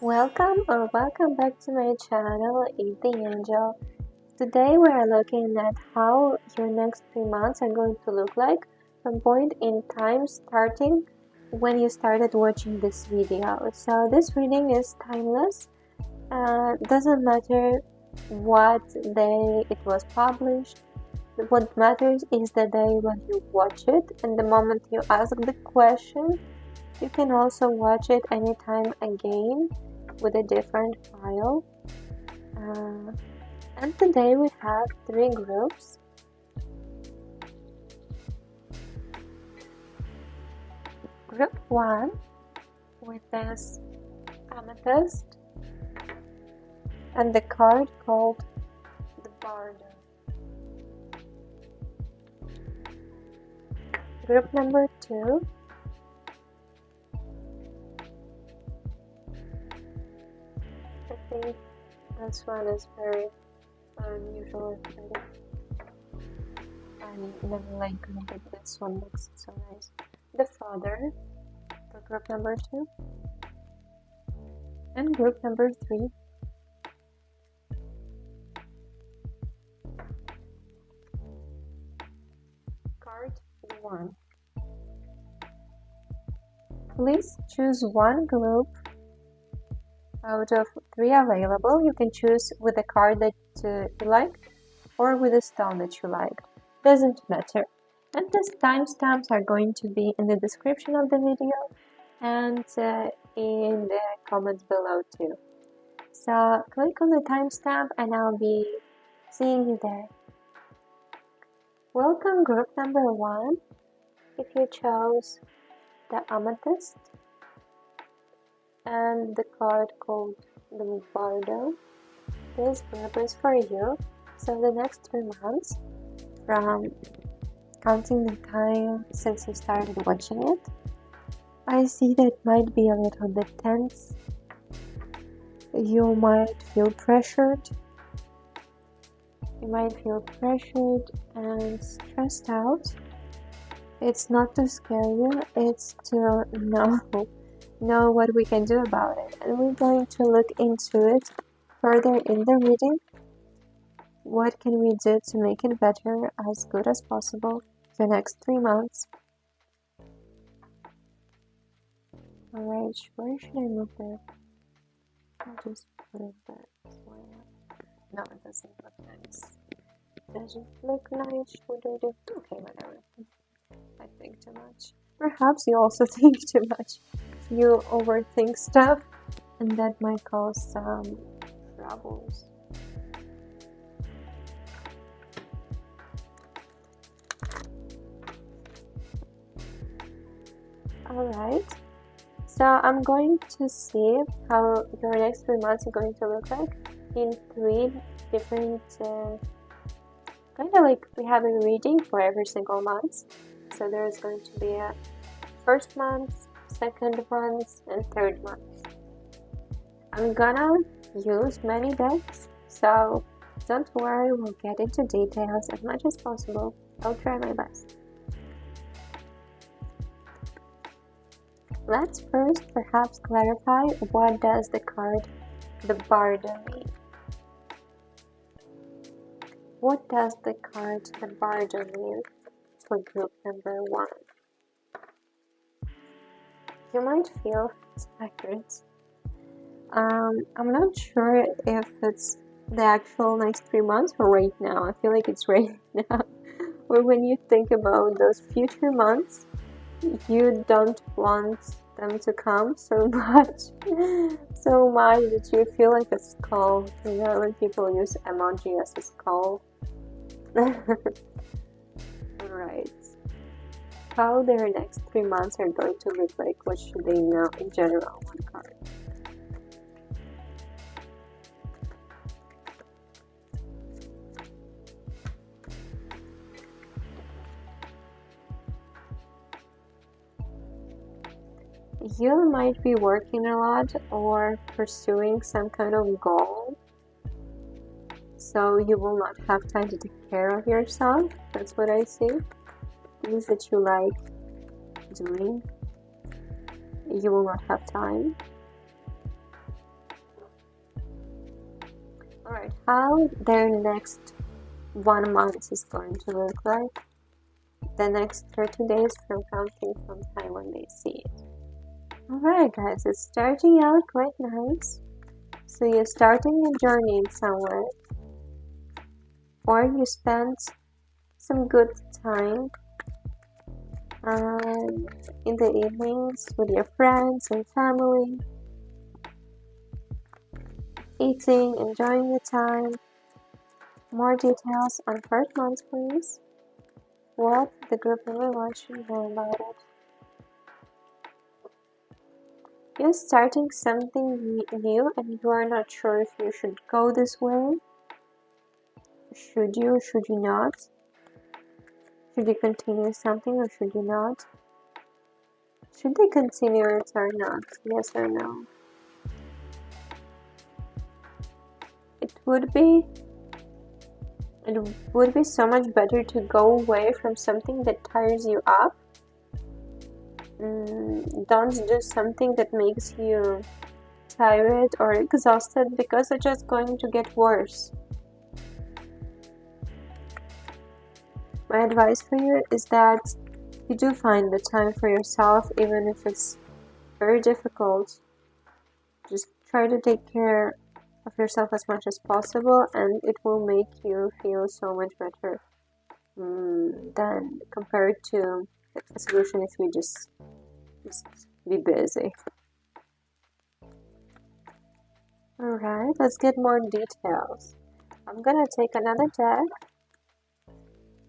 Welcome back to my channel, Eat the Angel. Today we are looking at how your next 3 months are going to look like from point in time starting when you started watching this video. So this reading is timeless. Doesn't matter what day it was published. What matters is the day when you watch it and the moment you ask the question. You can also watch it anytime again with a different file. And today we have 3 groups. Group 1 with this amethyst and the card called the Bardo. Group number 2 I think this one is very unusual. I never like it. This one looks so nice. The Father for group number 2 and group number 3. Card 1. Please choose one group out of 3 available. You can choose with a card that you liked or with a stone that you liked. Doesn't matter. And the timestamps are going to be in the description of the video and in the comments below too. So click on the timestamp and I'll be seeing you there. Welcome group number 1. If you chose the amethyst and the card called the Bardo, this group is for you. So the next 3 months, from counting the time since you started watching it, I see that might be a little bit tense. You might feel pressured. You might feel pressured and stressed out. It's not to scare you, it's to know what we can do about it. And we're going to look into it further in the reading. What can we do to make it better, as good as possible, the next 3 months? Alright, where should I move that? I'll just put it there. No, it doesn't look nice. Does it look nice? What do I do? Okay, whatever. I think too much. Perhaps you also think too much. You overthink stuff, and that might cause some troubles. Alright, so I'm going to see how your next 3 months are going to look like in 3 different, kind of like we have a reading for every single month. So there's going to be a first month, second month, and third month. I'm gonna use many decks, so don't worry, we'll get into details as much as possible. I'll try my best. Let's first perhaps clarify what does the card the Bardo mean. What does the card the Bardo mean for group number 1? You might feel it's accurate. I'm not sure if it's the actual next 3 months or right now. I feel like it's right now. Or when you think about those future months, you don't want them to come so much that you feel like a skull. You know, when people use emoji as a skull. Right. How their next 3 months are going to look like, what should they know in general, one card. You might be working a lot or pursuing some kind of goal, so you will not have time to take care of yourself. That's what I see. Things that you like doing, you will not have time. Alright, how their next 1 month is going to look like. The next 30 days from counting from time when they see it. Alright guys, it's starting out quite nice. So you're starting a journey somewhere, or you spent some good time in the evenings with your friends and family, eating, enjoying the time. More details on first month, please. What the group everyone should know about it. You're starting something new and you are not sure if you should go this way. Should you not? Should you continue something or should you not? Should they continue it or not? Yes or no? It would be so much better to go away from something that tires you up. Don't do something that makes you tired or exhausted, because it's just going to get worse. My advice for you is that you do find the time for yourself, even if it's very difficult. Just try to take care of yourself as much as possible, and it will make you feel so much better than compared to a solution if you just be busy. Alright, let's get more details. I'm gonna take another deck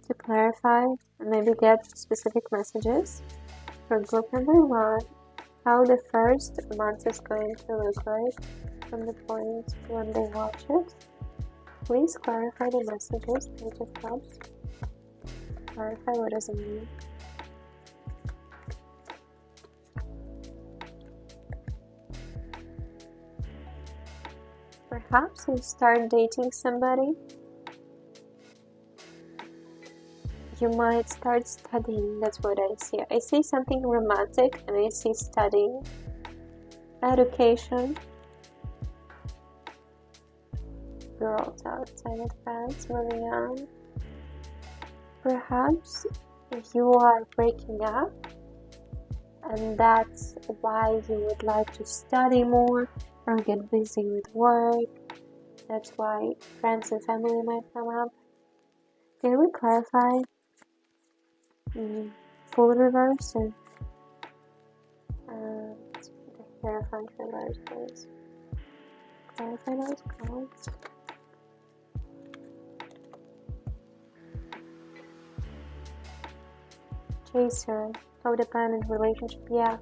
to clarify and maybe get specific messages for group number 1, how the first month is going to look like from the point when they watch it. Please clarify the messages, Page of Cups. Clarify what does it mean. Perhaps you start dating somebody. You might start studying, that's what I see. I see something romantic and I see studying, education. Girls outside of France, moving on. Perhaps you are breaking up and that's why you would like to study more or get busy with work. That's why friends and family might come up. Can we clarify? Full reverse and the Hierophant reverse, please. Clarify those cards. Chaser, codependent relationship, yeah.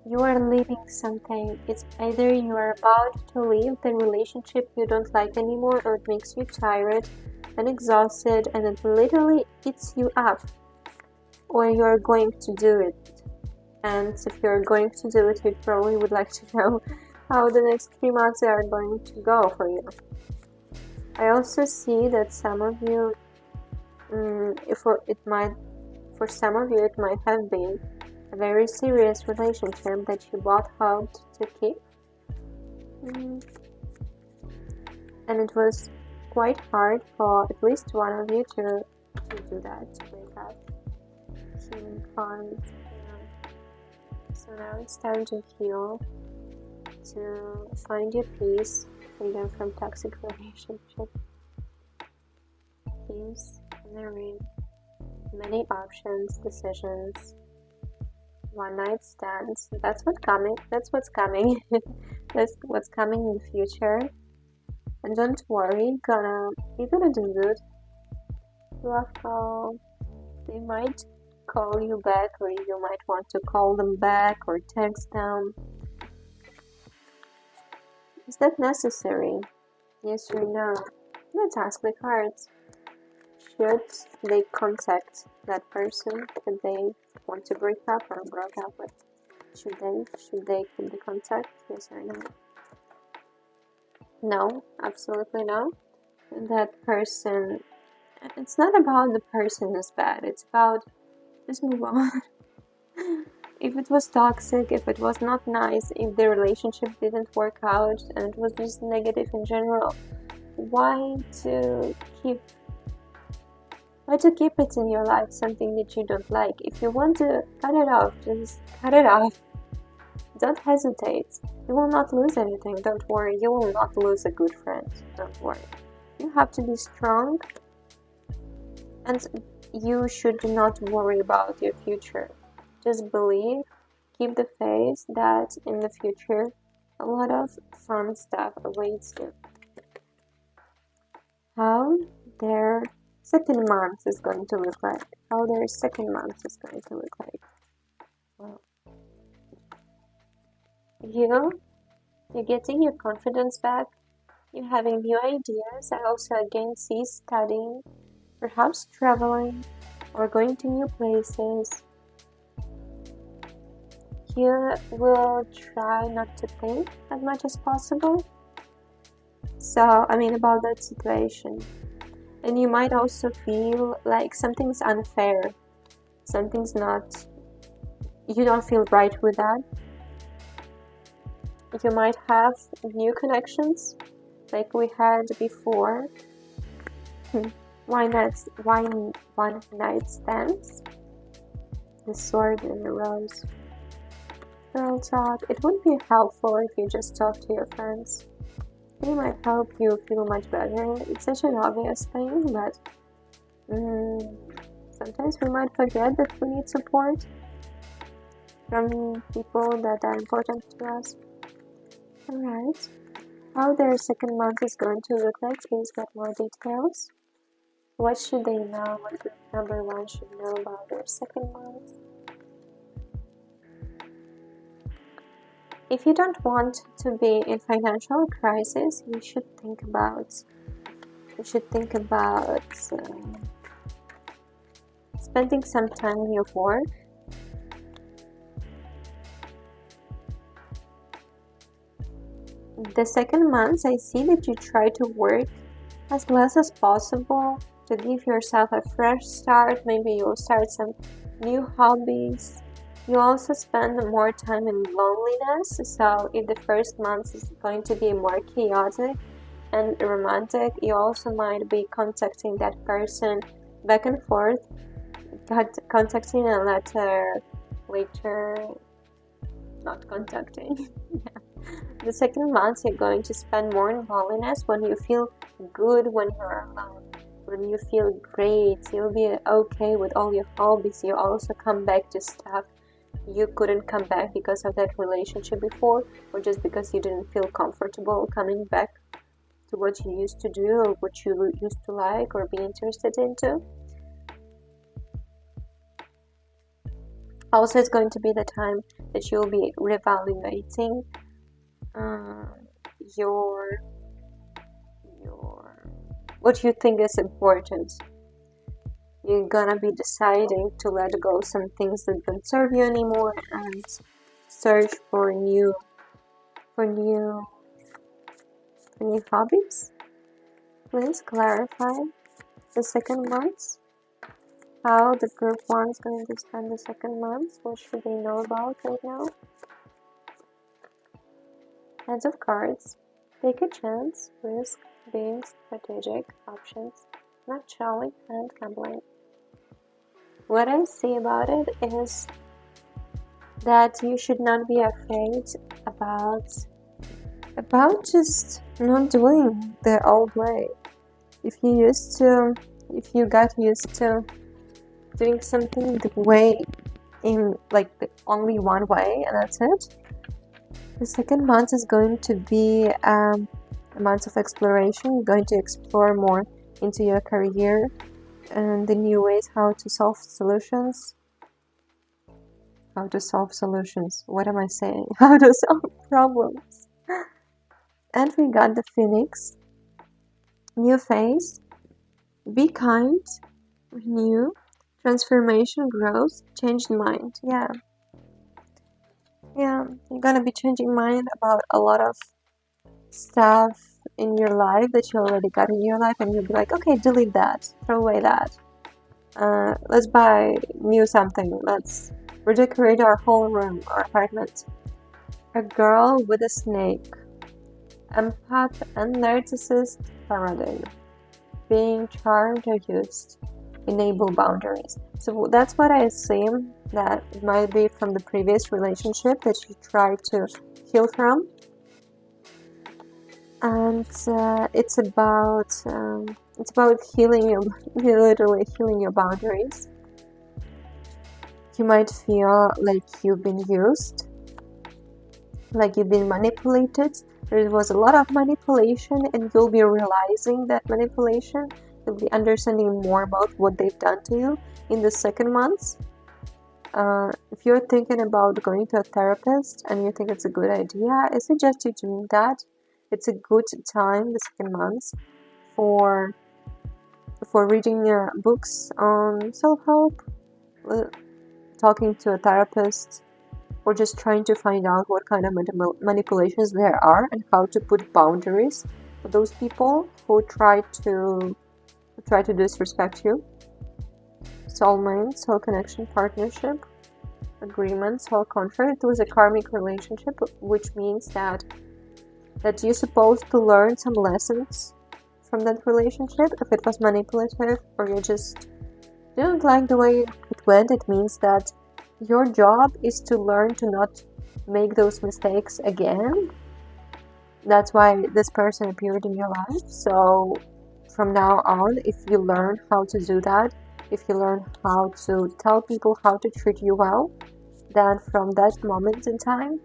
You are leaving something. It's either you are about to leave the relationship you don't like anymore, or it makes you tired and exhausted and it literally eats you up. Or you are going to do it. And if you're going to do it, you probably would like to know how the next 3 months are going to go for you. I also see that some of you, for some of you, it might have been a very serious relationship that you both hoped to keep. And it was quite hard for at least one of you to do that, to break up. Healing cards, So now it's time to heal, to find your peace, freedom from toxic relationship. Peace in the ring. Many options, decisions, one night stands. That's what's coming. That's what's coming in the future. And don't worry, you're gonna do good. Love call. They might call you back, or you might want to call them back or text them. Is that necessary? Yes or no? Let's ask the cards. Should they contact that person that they want to break up or broke up with? Should they keep the contact? Yes or no? No, absolutely no. That person, it's not about the person is bad, it's about just move on. If it was toxic, if it was not nice, if the relationship didn't work out and it was just negative in general, why to keep it in your life, something that you don't like? If you want to cut it off, just cut it off. Don't hesitate. You will not lose anything, don't worry. You will not lose a good friend, don't worry. You have to be strong, and you should not worry about your future. Just believe, keep the faith that in the future a lot of fun stuff awaits you. How their second month is going to look like. Well, you're getting your confidence back. You're having new ideas. I also again see studying, perhaps traveling, or going to new places. You will try not to think as much as possible. About that situation. And you might also feel like something's unfair. Something's not, you don't feel right with that. You might have new connections like we had before. One night stands. The sword and the rose. Girl talk. It would be helpful if you just talk to your friends. They might help you feel much better. It's such an obvious thing, but sometimes we might forget that we need support from people that are important to us. Alright. How their second month is going to look like, please get more details. What should they know? What group number 1 should know about their second month? If you don't want to be in financial crisis, you should think about spending some time in your work. The second month, I see that you try to work as less as possible to give yourself a fresh start. Maybe you'll start some new hobbies. You also spend more time in loneliness, so if the first month is going to be more chaotic and romantic, you also might be contacting that person back and forth, contacting a letter later, not contacting. The second month, you're going to spend more in loneliness when you feel good when you're alone. When you feel great, you'll be okay with all your hobbies. You also come back to stuff you couldn't come back because of that relationship before, or just because you didn't feel comfortable coming back to what you used to do or what you used to like or be interested into. Also, it's going to be the time that you'll be reevaluating your what you think is important. You're gonna be deciding to let go some things that don't serve you anymore and search for new hobbies. Please clarify the second month. How the group 1 is going to spend the second month. What should they know about right now? Hands of cards. Take a chance. Risk being strategic. Options. Not showing and gambling. What I see about it is that you should not be afraid about just not doing the old way. If you got used to doing something the way in like the only one way and that's it, the second month is going to be a month of exploration. You're going to explore more into your career and the new ways how to solve solutions. What am I saying? How to solve problems. And we got the Phoenix. New phase. Be kind. Renew. Transformation, growth, changed mind. Yeah, you're gonna be changing mind about a lot of stuff in your life that you already got in your life, and you'll be like, okay, delete that, throw away that. Let's buy new something. Let's redecorate our whole room or apartment. A girl with a snake. Empath and narcissist paradigm. Being charmed or used. Enable boundaries. So that's what I assume that it might be from the previous relationship that you tried to heal from. And it's about healing your, literally healing your boundaries. You might feel like you've been used, like you've been manipulated. There was a lot of manipulation, and you'll be realizing that manipulation. You'll be understanding more about what they've done to you in the second month. If you're thinking about going to a therapist and you think it's a good idea, I suggest you doing that. It's a good time, the second month, for reading books on self-help, talking to a therapist, or just trying to find out what kind of manipulations there are and how to put boundaries for those people who try to disrespect you. Soulmate, soul connection, partnership, agreement, soul contract. It was a karmic relationship, which means that you're supposed to learn some lessons from that relationship. If it was manipulative or you just didn't like the way it went, it means that your job is to learn to not make those mistakes again. That's why this person appeared in your life. So from now on, if you learn how to do that, if you learn how to tell people how to treat you well, then from that moment in time,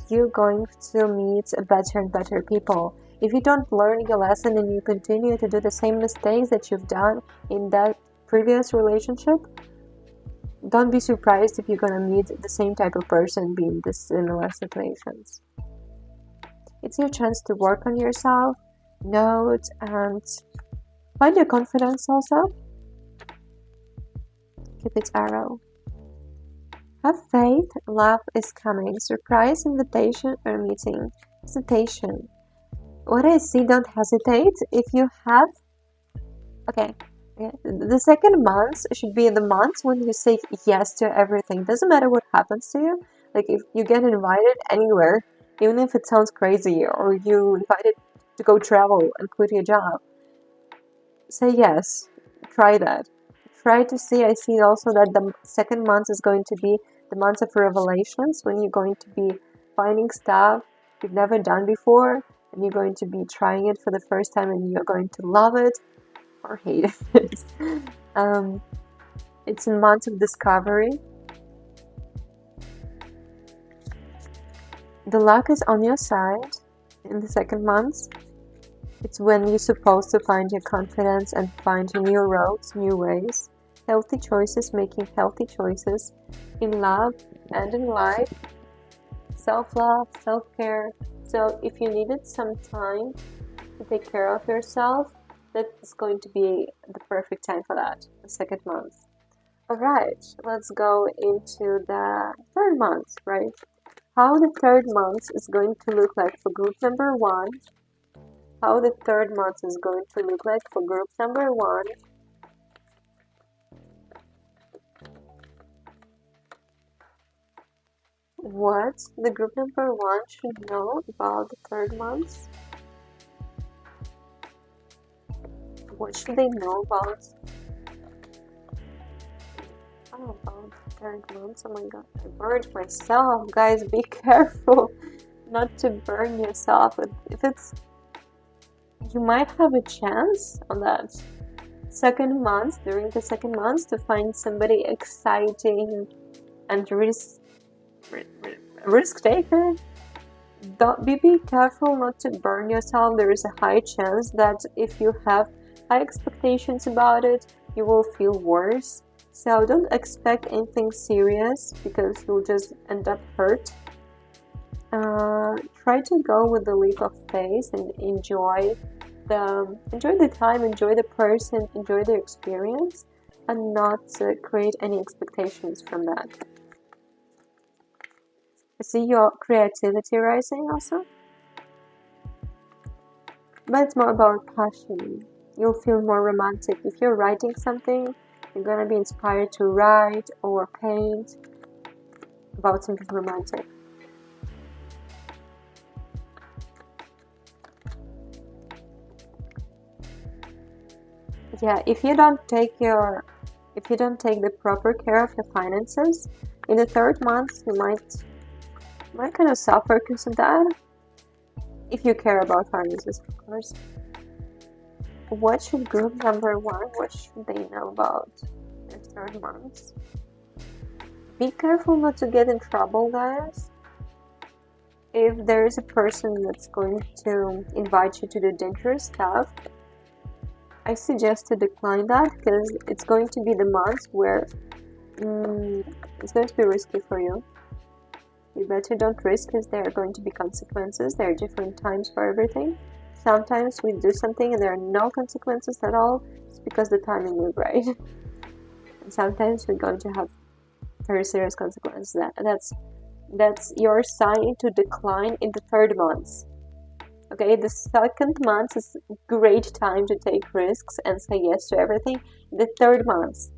you're going to meet better and better people. If you don't learn your lesson and you continue to do the same mistakes that you've done in that previous relationship, don't be surprised if you're gonna meet the same type of person being in similar situations. It's your chance to work on yourself, note, and find your confidence also. Cupid's arrow. Have faith, love is coming. Surprise, invitation, or meeting. Hesitation. What I see, don't hesitate. If you have... Okay. The second month should be the month when you say yes to everything. Doesn't matter what happens to you. Like if you get invited anywhere, even if it sounds crazy, or you invited to go travel and quit your job, say yes. Try that. Try to see. I see also that the second month is going to be the month of revelations, when you're going to be finding stuff you've never done before, and you're going to be trying it for the first time, and you're going to love it or hate it. It's a month of discovery. The luck is on your side in the second month. It's when you're supposed to find your confidence and find new roads, new ways. Healthy choices, making healthy choices in love and in life. Self-love, self-care. So if you needed some time to take care of yourself, that is going to be the perfect time for that, the second month. Alright, let's go into the third month, right? How the third month is going to look like for group number 1. How the third month is going to look like for group number 1. What the group number 1 should know about the third month? What should they know about? About the third month. Oh my god, I burned myself. Guys, be careful not to burn yourself. If it's, you might have a chance on that second month, during the second month, to find somebody exciting and risk taker. Be careful not to burn yourself. There is a high chance that if you have high expectations about it, you will feel worse. So don't expect anything serious, because you'll just end up hurt. Try to go with the leap of faith and enjoy the time, enjoy the person, enjoy the experience, and not create any expectations from that. I see your creativity rising also, but it's more about passion. You'll feel more romantic. If you're writing something, you're gonna be inspired to write or paint about something romantic. Yeah, if you don't take the proper care of your finances, in the third month you might kind of suffer because of that. If you care about finances, of course. What should group number one, what should they know about their third months? Be careful not to get in trouble, guys. If there is a person that's going to invite you to do dangerous stuff, I suggest to decline that, because it's going to be the months where it's going to be risky for you. You better don't risk, because there are going to be consequences. There are different times for everything. Sometimes we do something and there are no consequences at all. It's because the timing was right. And sometimes we're going to have very serious consequences. That's your sign to decline in the third month. Okay, the second month is a great time to take risks and say yes to everything. The third month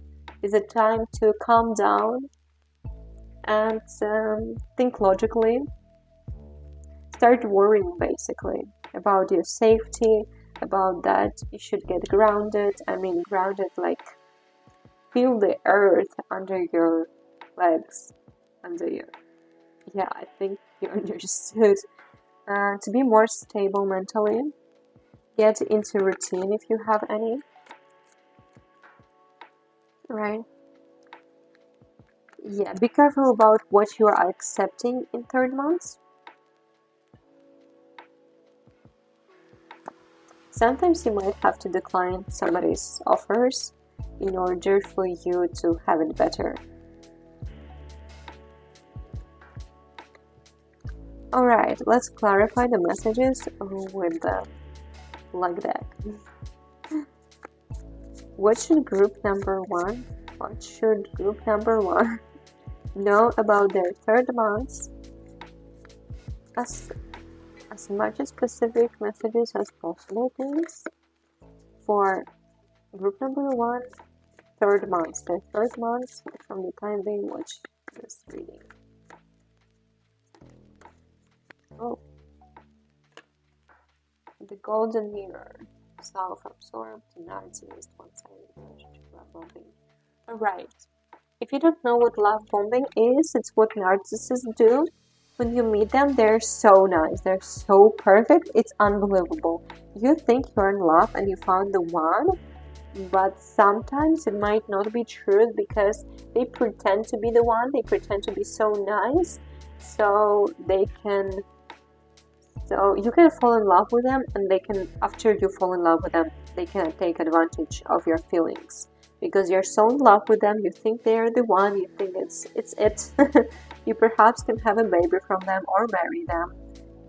is a time to calm down and think logically. Start worrying basically about your safety, about that you should get grounded. I mean, grounded, like feel the earth under your legs, under your. Yeah, I think you understood. To be more stable mentally, get into routine if you have any. Right? Yeah, be careful about what you are accepting in third months. Sometimes you might have to decline somebody's offers in order for you to have it better. Alright, let's clarify the messages with the luck deck. What should group number one know about their third months? As much specific messages as possible, please. For group number one, third months. The third months from the time they watch this reading. Oh. The golden mirror. Self-absorbed, narcissist, one-sided relationship, love bombing. Alright. If you don't know what love bombing is, it's what narcissists do. When you meet them, they're so nice. They're so perfect. It's unbelievable. You think you're in love and you found the one, but sometimes it might not be true, because they pretend to be the one. They pretend to be so nice, so you can fall in love with them, and after you fall in love with them, they can take advantage of your feelings, because you're so in love with them. You think they're the one. You think it's it. You perhaps can have a baby from them, or marry them,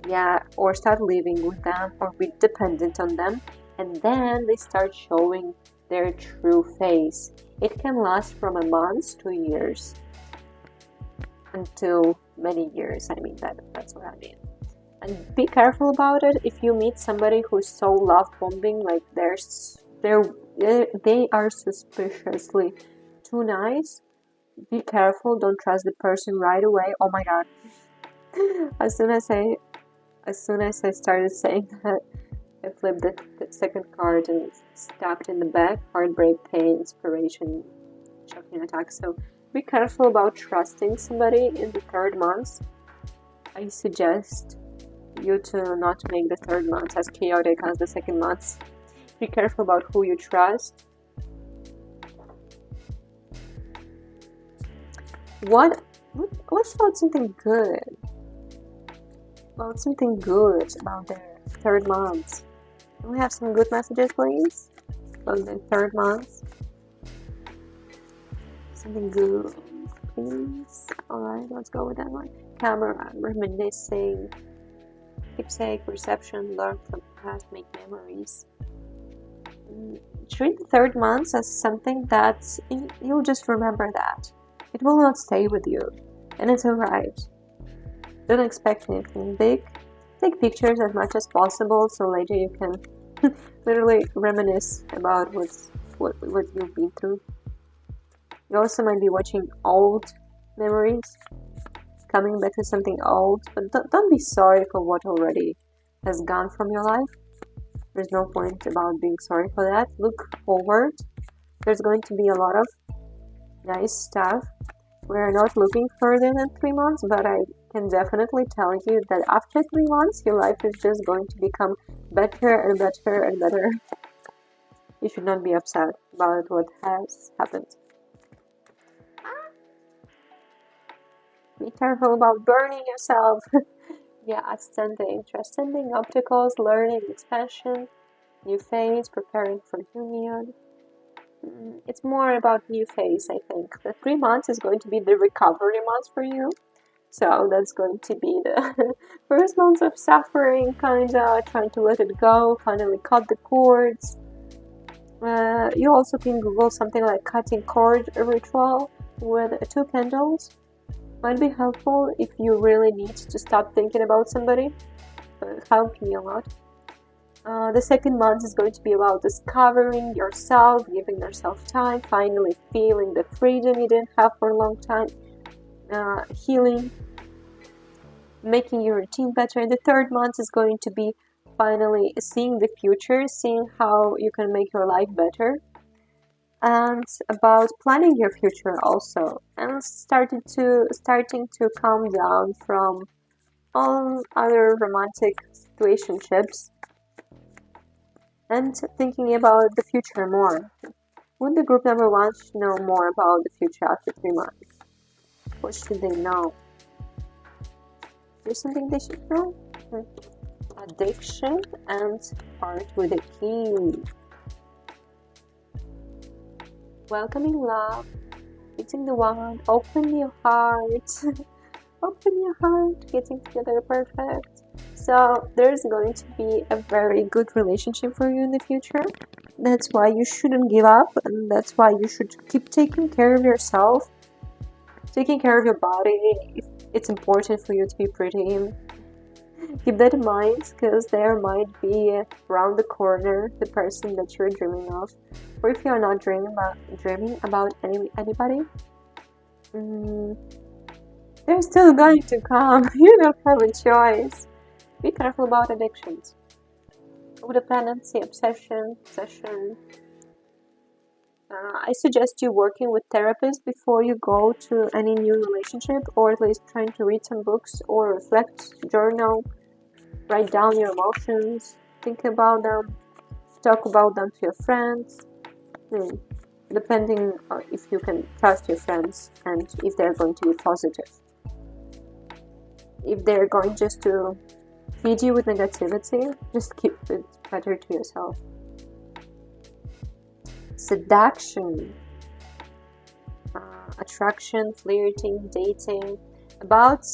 yeah, or start living with them, or be dependent on them, and then they start showing their true face. It can last from a month to years, until many years. I mean, that's what I mean. And be careful about it. If you meet somebody who's so love bombing, like they are suspiciously too nice, be careful. Don't trust the person right away. Oh my god. As soon as I started saying that, I flipped the second card and stabbed in the back. Heartbreak, pain, inspiration, choking attack. So be careful about trusting somebody in the third month. I suggest you to not make the third month as chaotic as the second month. Be careful about who you trust. What's about something good? About their third month. Can we have some good messages, please? About their third month. Something good, please. Alright, let's go with that one. Camera, reminiscing, keepsake, perception, learn from the past, make memories. Treat the third month as something that you'll just remember that. It will not stay with you, and it's alright. Don't expect anything big. Take pictures as much as possible, so later you can literally reminisce about what you've been through. You also might be watching old memories, coming back to something old, but don't be sorry for what already has gone from your life. There's no point about being sorry for that. Look forward. There's going to be a lot of nice stuff. We're not looking further than 3 months, but I can definitely tell you that after 3 months, your life is just going to become better and better and better. You should not be upset about what has happened. Be careful about burning yourself. Yeah, ascending, transcending obstacles, learning, expansion, new phase, preparing for union. It's more about new phase, I think. The 3 months is going to be the recovery months for you. So that's going to be the first months of suffering, kinda trying to let it go, finally cut the cords. You also can Google something like cutting cord ritual with 2 candles. Might be helpful if you really need to stop thinking about somebody. It helped me a lot. The second month is going to be about discovering yourself, giving yourself time, finally feeling the freedom you didn't have for a long time, healing, making your routine better. And the third month is going to be finally seeing the future, seeing how you can make your life better, and about planning your future also, and starting to calm down from all other romantic situationships and thinking about the future more. Would the group number 1 know more about the future after 3 months? What should they know? There's something they should know? Addiction and part with a key. Welcoming love, hitting the wand, open your heart. Open your heart, getting together perfect. So there's going to be a very good relationship for you in the future. That's why you shouldn't give up, and that's why you should keep taking care of yourself, taking care of your body. It's important for you to be pretty. Keep that in mind, because there might be around the corner the person that you're dreaming of, or if you're not dreaming about anybody, they're still going to come. You don't have a choice. Be careful about addictions. Codependency, obsession. I suggest you working with therapists before you go to any new relationship, or at least trying to read some books or reflect, journal, write down your emotions, think about them, talk about them to your friends, depending on if you can trust your friends and if they're going to be positive. If they're going just to feed you with negativity, just keep it better to yourself. Seduction, attraction, flirting, dating. About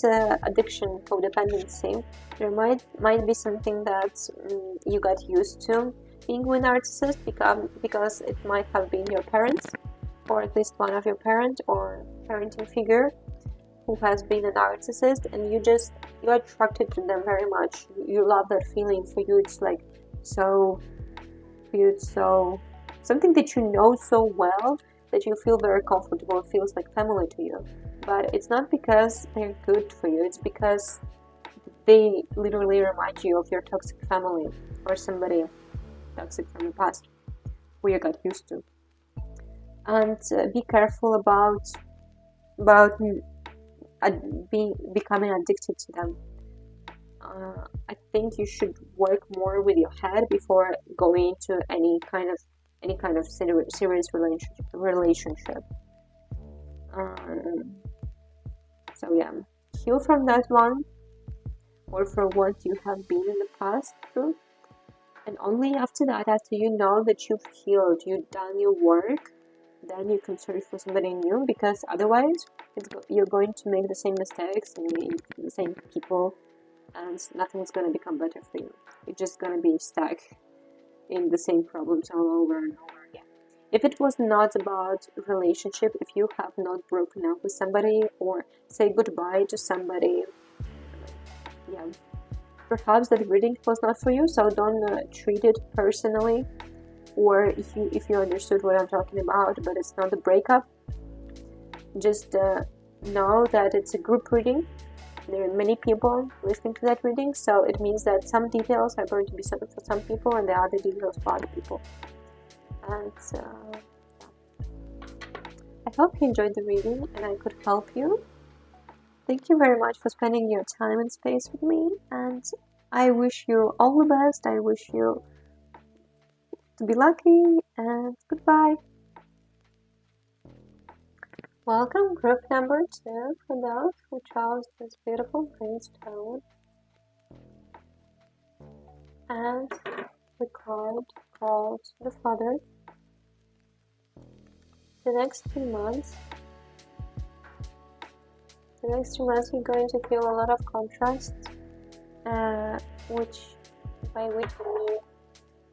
addiction, codependency, there might be something that you got used to being with a narcissist because it might have been your parents, or at least one of your parents or parenting figure who has been a narcissist, and you're attracted to them very much. You love that feeling. For you, it's like so cute, so something that you know so well that you feel very comfortable. It feels like family to you. But it's not because they're good for you, it's because they literally remind you of your toxic family or somebody toxic from the past who you got used to. And be careful about becoming addicted to them. I think you should work more with your head before going into any kind of serious relationship. So yeah, heal from that one, or from what you have been in the past through, and only after that, after you know that you've healed, you've done your work, then you can search for somebody new, because otherwise you're going to make the same mistakes and meet the same people, and nothing's going to become better for you. You're just going to be stuck in the same problems all over and over again. If it was not about relationship, if you have not broken up with somebody or say goodbye to somebody, yeah, perhaps that reading was not for you, so don't treat it personally. Or if you understood what I'm talking about, but it's not a breakup, just know that it's a group reading, there are many people listening to that reading, so it means that some details are going to be for some people and the other details for other people. And I hope you enjoyed the reading and I could help you. Thank you very much for spending your time and space with me, and I wish you all the best. I wish you to be lucky, and goodbye. Welcome, group number 2, for those who chose this beautiful green stone. And the card called the Father. The next 3 months, you're going to feel a lot of contrast, by which I mean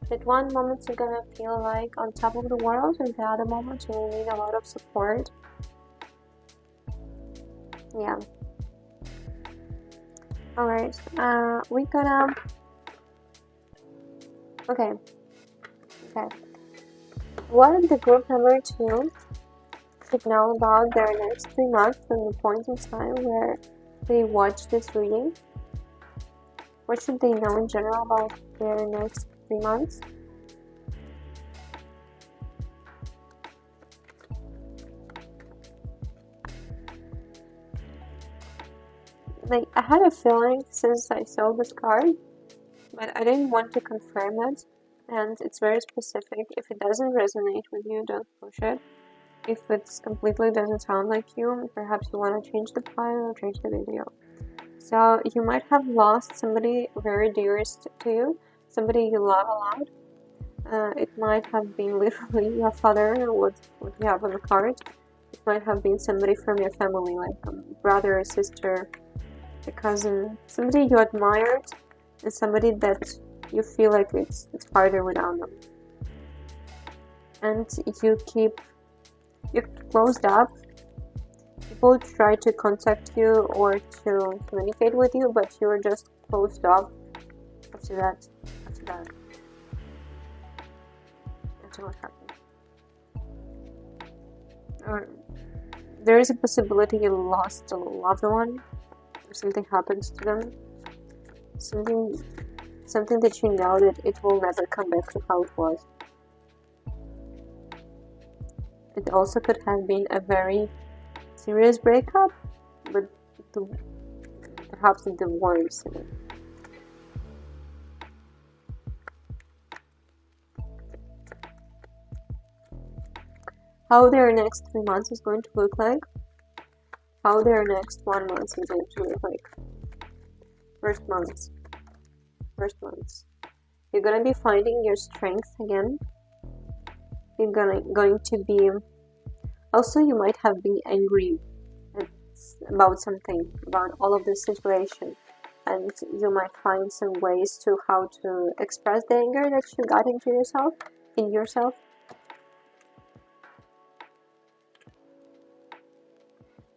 that one moment you're gonna feel like on top of the world, and the other moment you will need a lot of support. Yeah. Alright, we're gonna... Okay. What the group number 2 should know about their next 3 months from the point in time where they watch this reading? What should they know in general about their next 3 months? Like, I had a feeling since I saw this card, but I didn't want to confirm it, and it's very specific. If it doesn't resonate with you, don't push it. If it completely doesn't sound like you, perhaps you want to change the file or change the video. So you might have lost somebody very dearest to you, somebody you love a lot. It might have been literally your father, what you have on the card. It might have been somebody from your family, like a brother or sister, a cousin, somebody you admired, and somebody that you feel like it's harder without them. And you're closed up. People try to contact you or to communicate with you, but you're just closed off after that. After what happened. Or there is a possibility you lost a loved one, or something happens to them. Something that you know that it will never come back to how it was. It also could have been a very serious breakup, but perhaps a divorce. How their next 3 months is going to look like. How their next 1 month is going to look like. First months. You're gonna be finding your strength again. You're going to be... Also, you might have been angry about something, about all of this situation, and you might find some ways to how to express the anger that you got in yourself.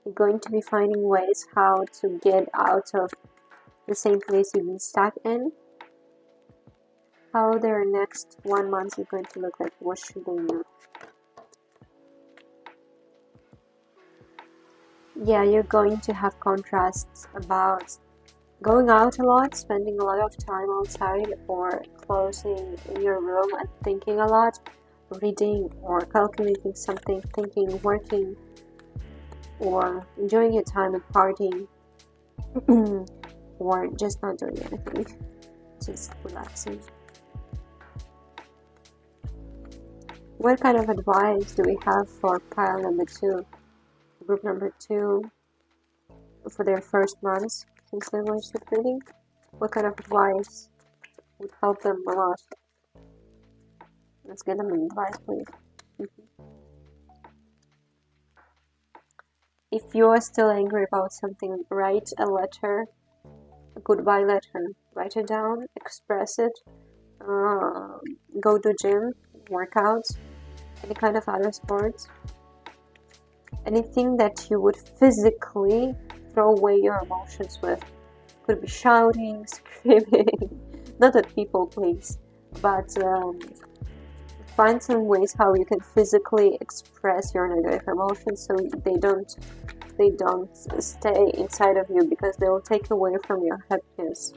You're going to be finding ways how to get out of the same place you've been stuck in. How their next 1 month is going to look like. What should they know? Yeah, you're going to have contrasts about going out a lot, spending a lot of time outside, or closing in your room and thinking a lot, reading or calculating something, thinking, working, or enjoying your time and partying, or just not doing anything, just relaxing. What kind of advice do we have for pile number 2, group number 2, for their first months since they launched the reading? What kind of advice would help them a lot? Let's get them an advice, please. If you are still angry about something, write a letter, a goodbye letter. Write it down, express it, go to gym, workouts, any kind of other sports. Anything that you would physically throw away your emotions with. Could be shouting, screaming, not at people, please, but find some ways how you can physically express your negative emotions so they don't stay inside of you, because they will take away from your happiness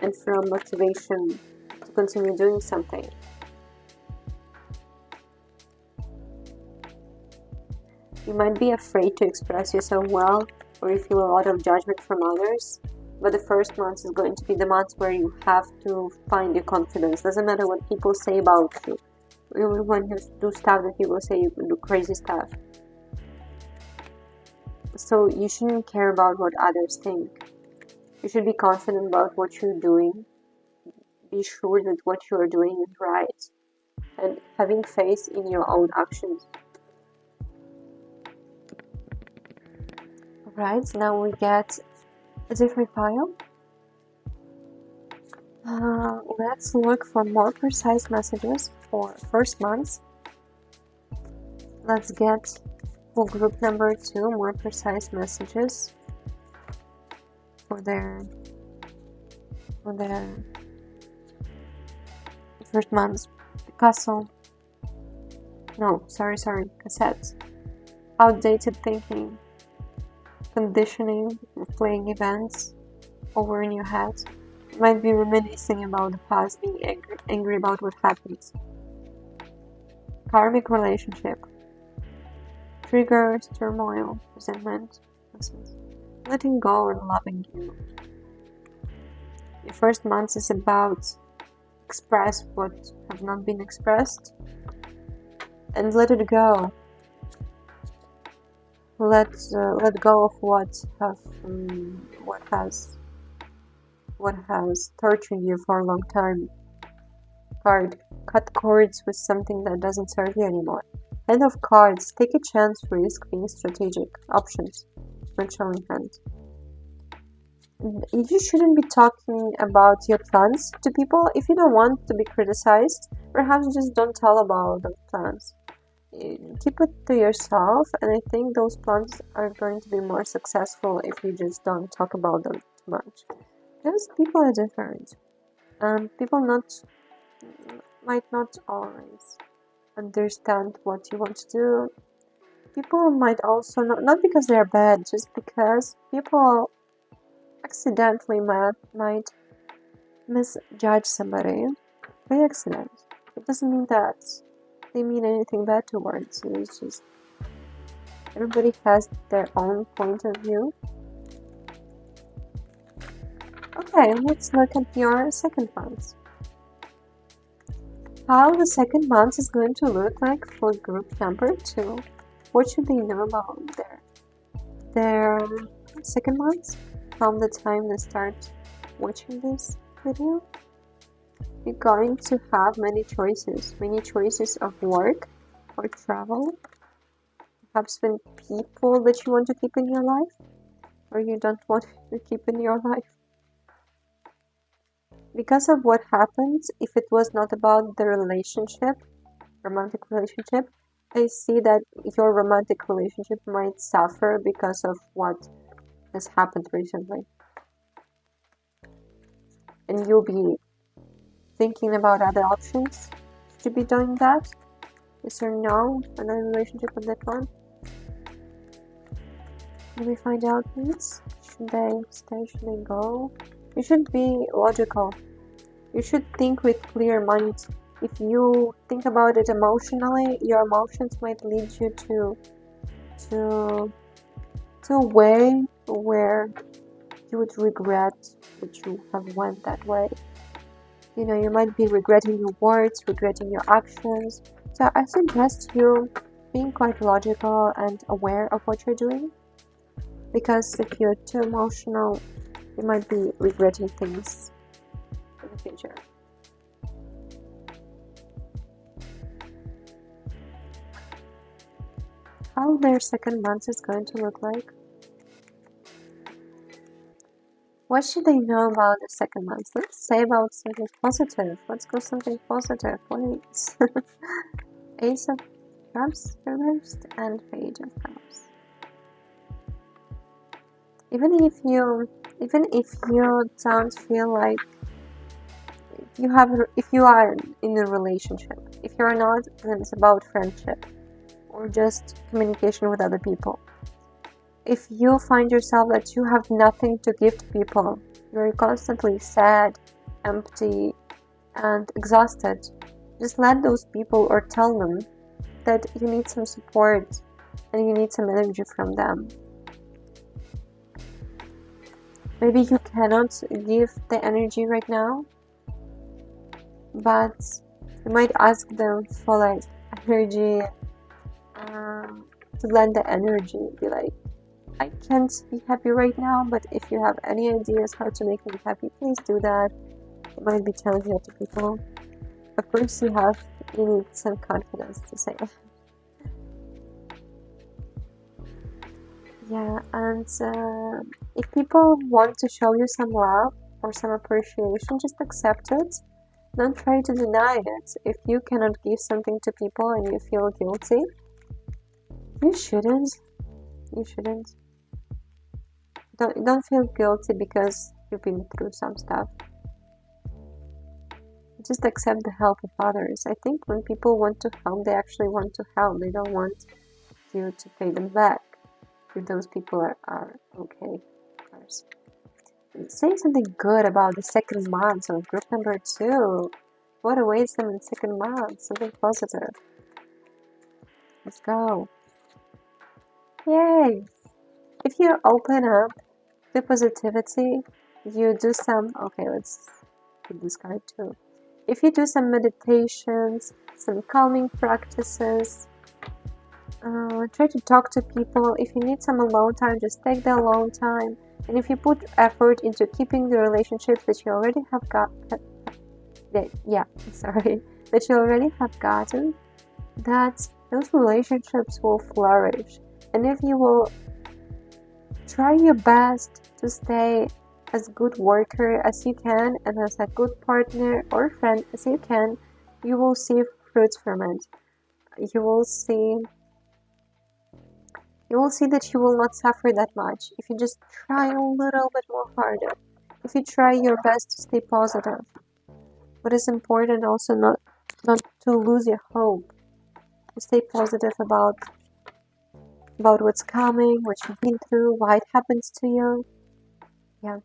and from motivation to continue doing something. You might be afraid to express yourself well, or you feel a lot of judgment from others, but the first month is going to be the month where you have to find your confidence. Doesn't matter what people say about you. Even when you do stuff that people say you do crazy stuff. So you shouldn't care about what others think. You should be confident about what you're doing. Be sure that what you are doing is right, and having faith in your own actions. Right, now we get a different pile. Let's look for more precise messages for first month. Let's get for group number 2 more precise messages for their first month. Castle. No, sorry, cassettes. Outdated thinking. Conditioning, playing events over in your head. You might be reminiscing about the past, being angry about what happened. Karmic relationship. Triggers, turmoil, resentment, letting go and loving you. Your first month is about express what have not been expressed and let it go. Let go of what has tortured you for a long time. Card. Cut cords with something that doesn't serve you anymore. Hand of cards. Take a chance, risk, being strategic. Options. Not showing hand. You shouldn't be talking about your plans to people. If you don't want to be criticized, perhaps just don't tell about those plans. Keep it to yourself, and I think those plans are going to be more successful if you just don't talk about them too much. Because people are different. People might not always understand what you want to do. People might also not because they're bad, just because people accidentally might misjudge somebody by accident. It doesn't mean that they mean anything bad towards you. It's just everybody has their own point of view. Okay, let's look at your second month. How the second month is going to look like for group number 2. What should they know about their second month from the time they start watching this video? You're going to have many choices of work or travel, perhaps with people that you want to keep in your life or you don't want to keep in your life. Because of what happens, if it was not about the romantic relationship, I see that your romantic relationship might suffer because of what has happened recently. And you'll be thinking about other options to be doing that. Is there no another relationship on that one? Can we find out, please? Should they stay? Should they go? You should be logical. You should think with clear mind. If you think about it emotionally, your emotions might lead you to a way where you would regret that you have went that way. You know, you might be regretting your words, regretting your actions. So I suggest you being quite logical and aware of what you're doing. Because if you're too emotional, you might be regretting things in the future. How their second month is going to look like? What should they know about the second month? Let's say about something positive. Let's go something positive, please. Ace of Cups reversed and Page of Cups. Even if you don't feel like if you are in a relationship. If you're not, then it's about friendship or just communication with other people. If you find yourself that you have nothing to give to people, you're constantly sad, empty, and exhausted, just let those people or tell them that you need some support and you need some energy from them. Maybe you cannot give the energy right now, but you might ask them for like energy, to lend the energy. Be like, I can't be happy right now, but if you have any ideas how to make me happy, please do that. You might be telling that to people. Of course, you need some confidence to say it. Yeah, and if people want to show you some love or some appreciation, just accept it. Don't try to deny it. If you cannot give something to people and you feel guilty, you shouldn't. You shouldn't. Don't feel guilty because you've been through some stuff. Just accept the help of others. I think when people want to help, they actually want to help. They don't want you to pay them back. If those people are okay, of course. Say something good about the second month of group number 2. What awaits them in the second month? Something positive. Let's go. Yay! If you open up to positivity, you do some... Okay, let's do this card too. If you do some meditations, some calming practices, try to talk to people. If you need some alone time, just take the alone time. And if you put effort into keeping the relationships that you already have that you already have gotten, that those relationships will flourish. And if you will try your best to stay as good worker as you can and as a good partner or friend as you can, you will see fruits from it. You will see that you will not suffer that much if you just try a little bit more harder. If you try your best to stay positive. But it's important also not to lose your hope. To stay positive about what's coming, what you've been through, why it happens to you. Yeah.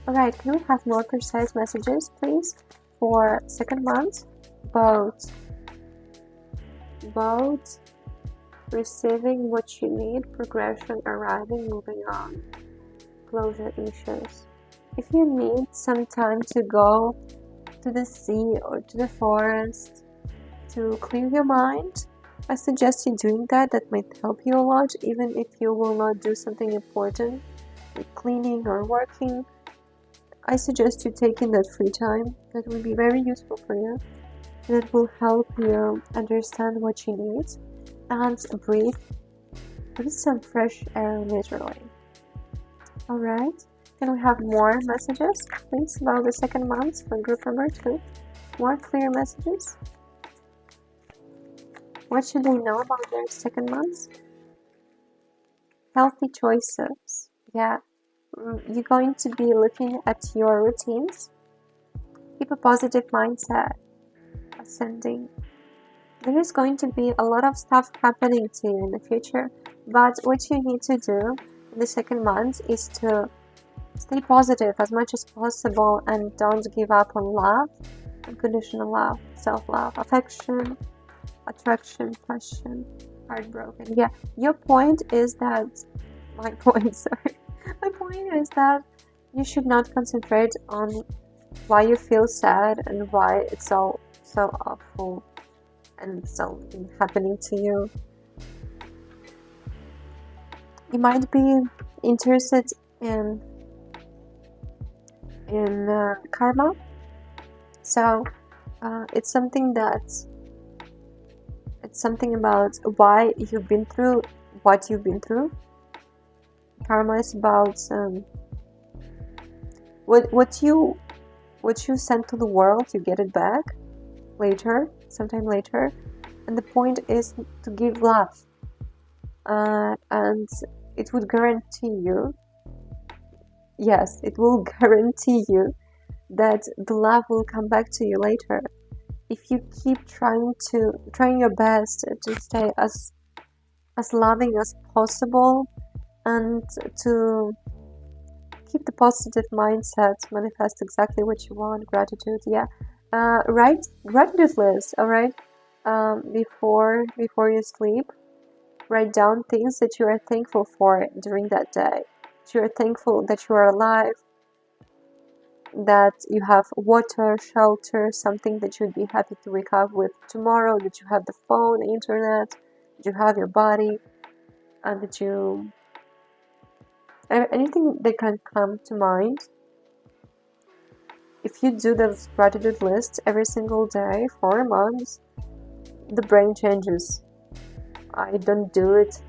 Alright, can we have more precise messages, please, for second month? About receiving what you need, progression, arriving, moving on, closure issues. If you need some time to go to the sea or to the forest to clear your mind, I suggest you doing that. That might help you a lot, even if you will not do something important like cleaning or working. I suggest you taking that free time. That will be very useful for you. That will help you understand what you need and breathe some fresh air, literally. Alright, can we have more messages, please, about the second month for group number 2? More clear messages? What should they know about their second month? Healthy choices. Yeah, you're going to be looking at your routines. Keep a positive mindset. Ascending. There is going to be a lot of stuff happening to you in the future, but what you need to do in the second month is to stay positive as much as possible and don't give up on love, unconditional love, self-love, affection, attraction, passion, heartbroken. Yeah, your point is that... My point is that you should not concentrate on why you feel sad and why it's all so awful and something happening to you. You might be interested in karma. So it's something about why you've been through what you've been through. Karma is about what you send to the world, you get it back sometime later, and the point is to give love, and it would guarantee you, yes, it will guarantee you that the love will come back to you later. If you keep trying your best to stay as loving as possible, and to keep the positive mindset, manifest exactly what you want. Gratitude, yeah. Write gratitude list, all right. Before you sleep, write down things that you are thankful for during that day. That you are thankful that you are alive, that you have water, shelter, something that you'd be happy to wake up with tomorrow, that you have the phone, the internet, that you have your body, and that you... anything that can come to mind. If you do those gratitude lists every single day for a month, the brain changes. I don't do it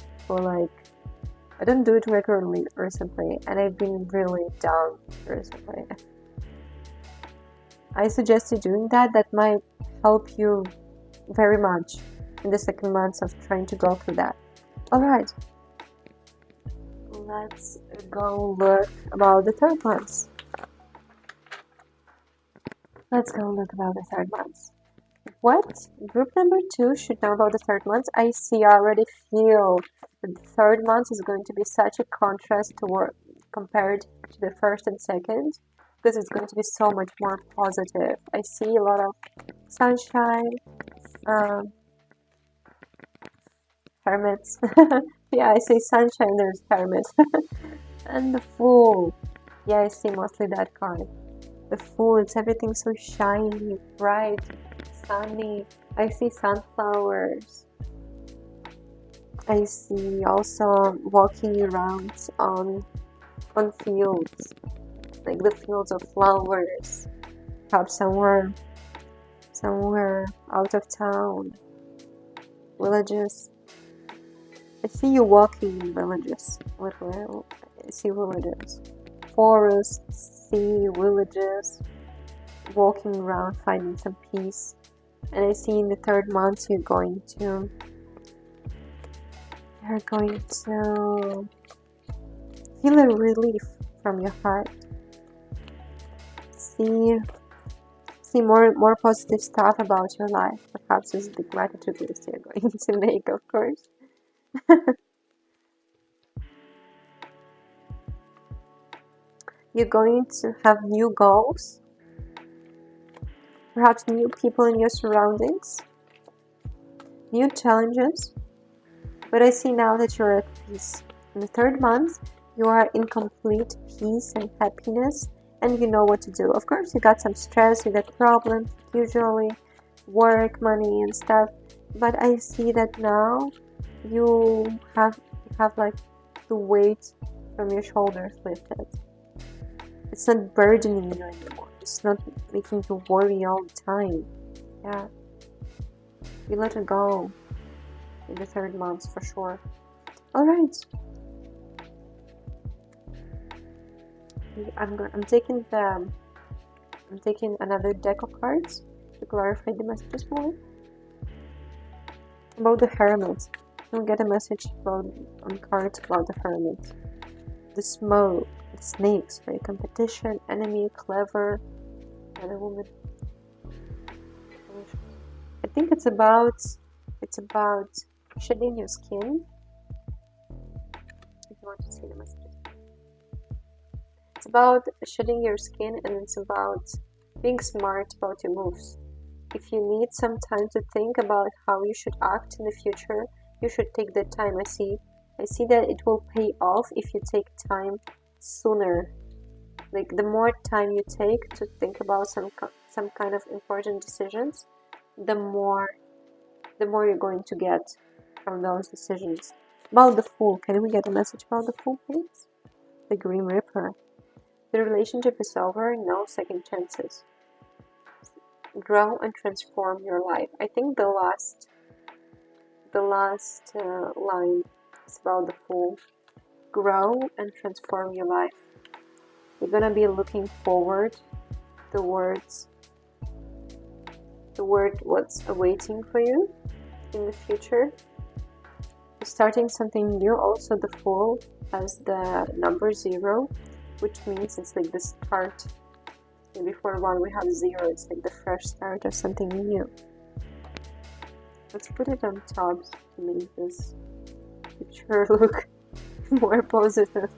regularly recently, and I've been really down recently. I suggest you doing that. That might help you very much in the second month of trying to go through that. Alright, let's go look about the third month. Let's go look about the third month. What group number 2 should know about the third month? I already feel that the third month is going to be such a contrast compared to the first and second, because it's going to be so much more positive. I see a lot of sunshine, hermits. Yeah, I see sunshine, there's hermits. And the Fool. Yeah, I see mostly that card. The Fool, it's everything so shiny, bright, sunny. I see sunflowers. I see also walking around on fields, like the fields of flowers. Perhaps somewhere out of town. Villages. I see you walking in villages. Literally, I see villages. Forests, sea, villages. Walking around, finding some peace. And I see in the third month you're going to feel a relief from your heart. See more positive stuff about your life. Perhaps this is the gratitude list you're going to make, of course. You're going to have new goals, perhaps new people in your surroundings, new challenges. But I see now that you're at peace. In the third month, you are in complete peace and happiness, and you know what to do. Of course, you got some stress, you got problems, usually work, money, and stuff. But I see that now you have like the weight from your shoulders lifted. It's not burdening you anymore. It's not making you worry all the time. Yeah. You let it go in the third month for sure. Alright. I'm taking another deck of cards to clarify the messages more. About the Hermit. You'll get a message on cards about the Hermit. The smoke, the snakes, right? Competition, enemy, clever, another woman. I think it's about shedding your skin. If you want to see the messages. It's about shedding your skin, and it's about being smart about your moves. If you need some time to think about how you should act in the future, you should take that time. I see that it will pay off if you take time sooner. Like the more time you take to think about some kind of important decisions, the more you're going to get from those decisions. About the Fool, can we get a message about the Fool, please? The Grim Reaper. The relationship is over, no second chances. Grow and transform your life. I think the last line is about the Fool. Grow and transform your life. You're gonna be looking forward towards what's awaiting for you in the future. You're starting something new. Also, the Fool has the number 0, which means it's like the start. before 1 we have 0. It's like the fresh start of something new. Let's put it on top to make this picture look more positive.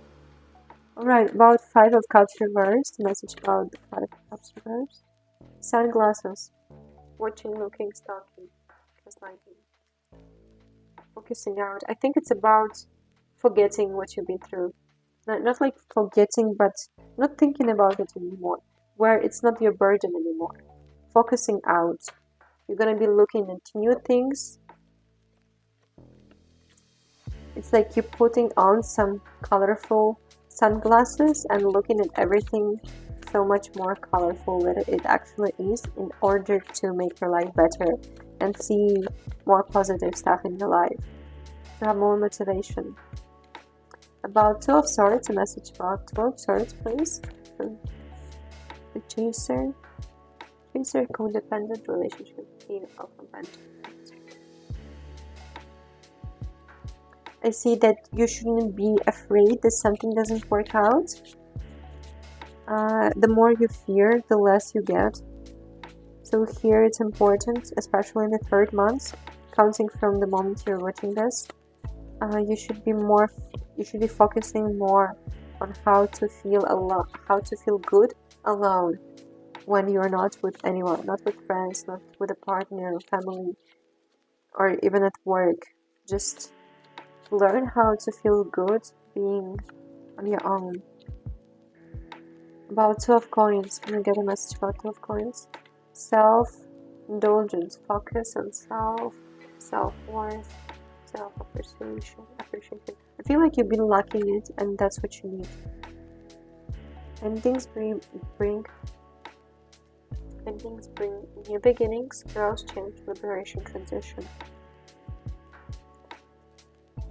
Alright, about 5 of Cups reversed. Message about the 5 of Cups reversed. Sunglasses. Watching, looking, stalking. Gaslighting. Focusing out. I think it's about forgetting what you've been through. Not like forgetting, but not thinking about it anymore. Where it's not your burden anymore. Focusing out. You're gonna be looking at new things. It's like you're putting on some colorful sunglasses and looking at everything so much more colorful than it actually is in order to make your life better and see more positive stuff in your life. To have more motivation. About 2 of Swords, a message about 2 of Swords, please. The Chaser. Chaser, codependent relationship. King of Pentacles. I see that you shouldn't be afraid that something doesn't work out. The more you fear, the less you get. So here it's important, especially in the 3rd month, counting from the moment you're watching this. You should be focusing more on how to feel alone, how to feel good alone when you're not with anyone, not with friends, not with a partner, family, or even at work. Just learn how to feel good being on your own. About 2 of Coins. Can I get a message about 2 of Coins? Self-indulgence. Focus on self-worth, self-appreciation. I feel like you've been lacking it, and that's what you need. Endings bring new beginnings, growth, change, liberation, transition.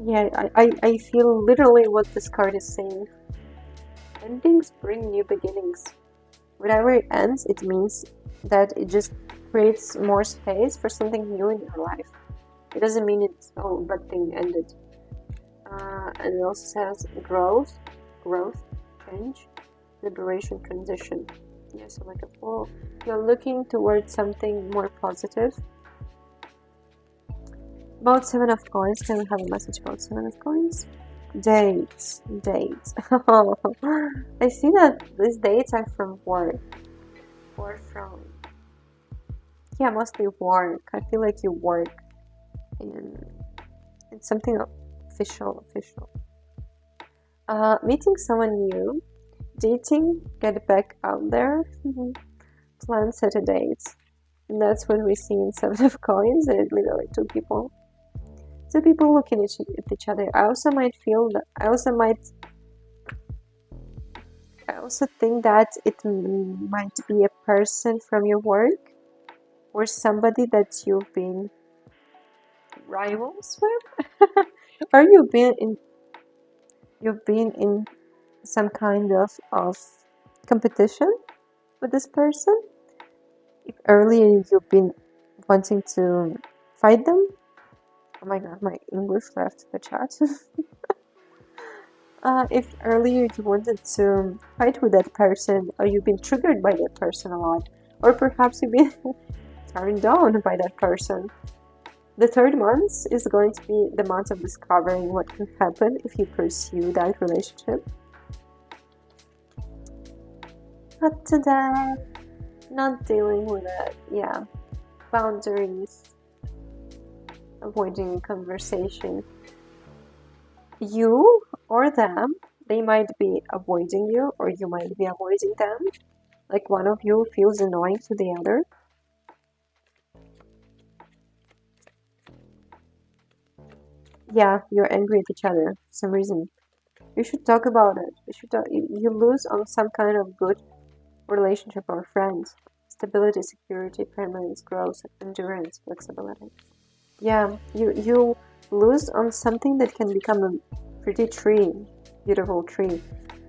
Yeah, I feel literally what this card is saying. Endings bring new beginnings. Whenever it ends, it means that it just creates more space for something new in your life. It doesn't mean it's, oh, bad thing ended. And it also says growth, change, liberation, transition. Yeah, so like a full, you're looking towards something more positive. About 7 of Coins. Can we have a message about 7 of Coins? Dates. I see that these dates are from work. Or from, yeah, mostly work. I feel like you work in it's something official. Meeting someone new, dating, get back out there, plan, set a date. And that's what we see in 7 of Coins. And it's literally two people looking at each other. I also think that it might be a person from your work or somebody that you've been rivals with, or you've been in some kind of competition with this person. If earlier you've been wanting to fight them. Oh my god, my English left the chat. If earlier you wanted to fight with that person, or you've been triggered by that person a lot, or perhaps you've been turned down by that person, the 3rd month is going to be the month of discovering what can happen if you pursue that relationship. Not today, not dealing with it, yeah. Boundaries, avoiding conversation. You or them, they might be avoiding you, or you might be avoiding them. Like one of you feels annoying to the other. Yeah, you're angry at each other for some reason. You should talk about it. You lose on some kind of good relationship or friends. Stability, security, permanence, growth, endurance, flexibility. Yeah, you lose on something that can become a pretty tree, beautiful tree,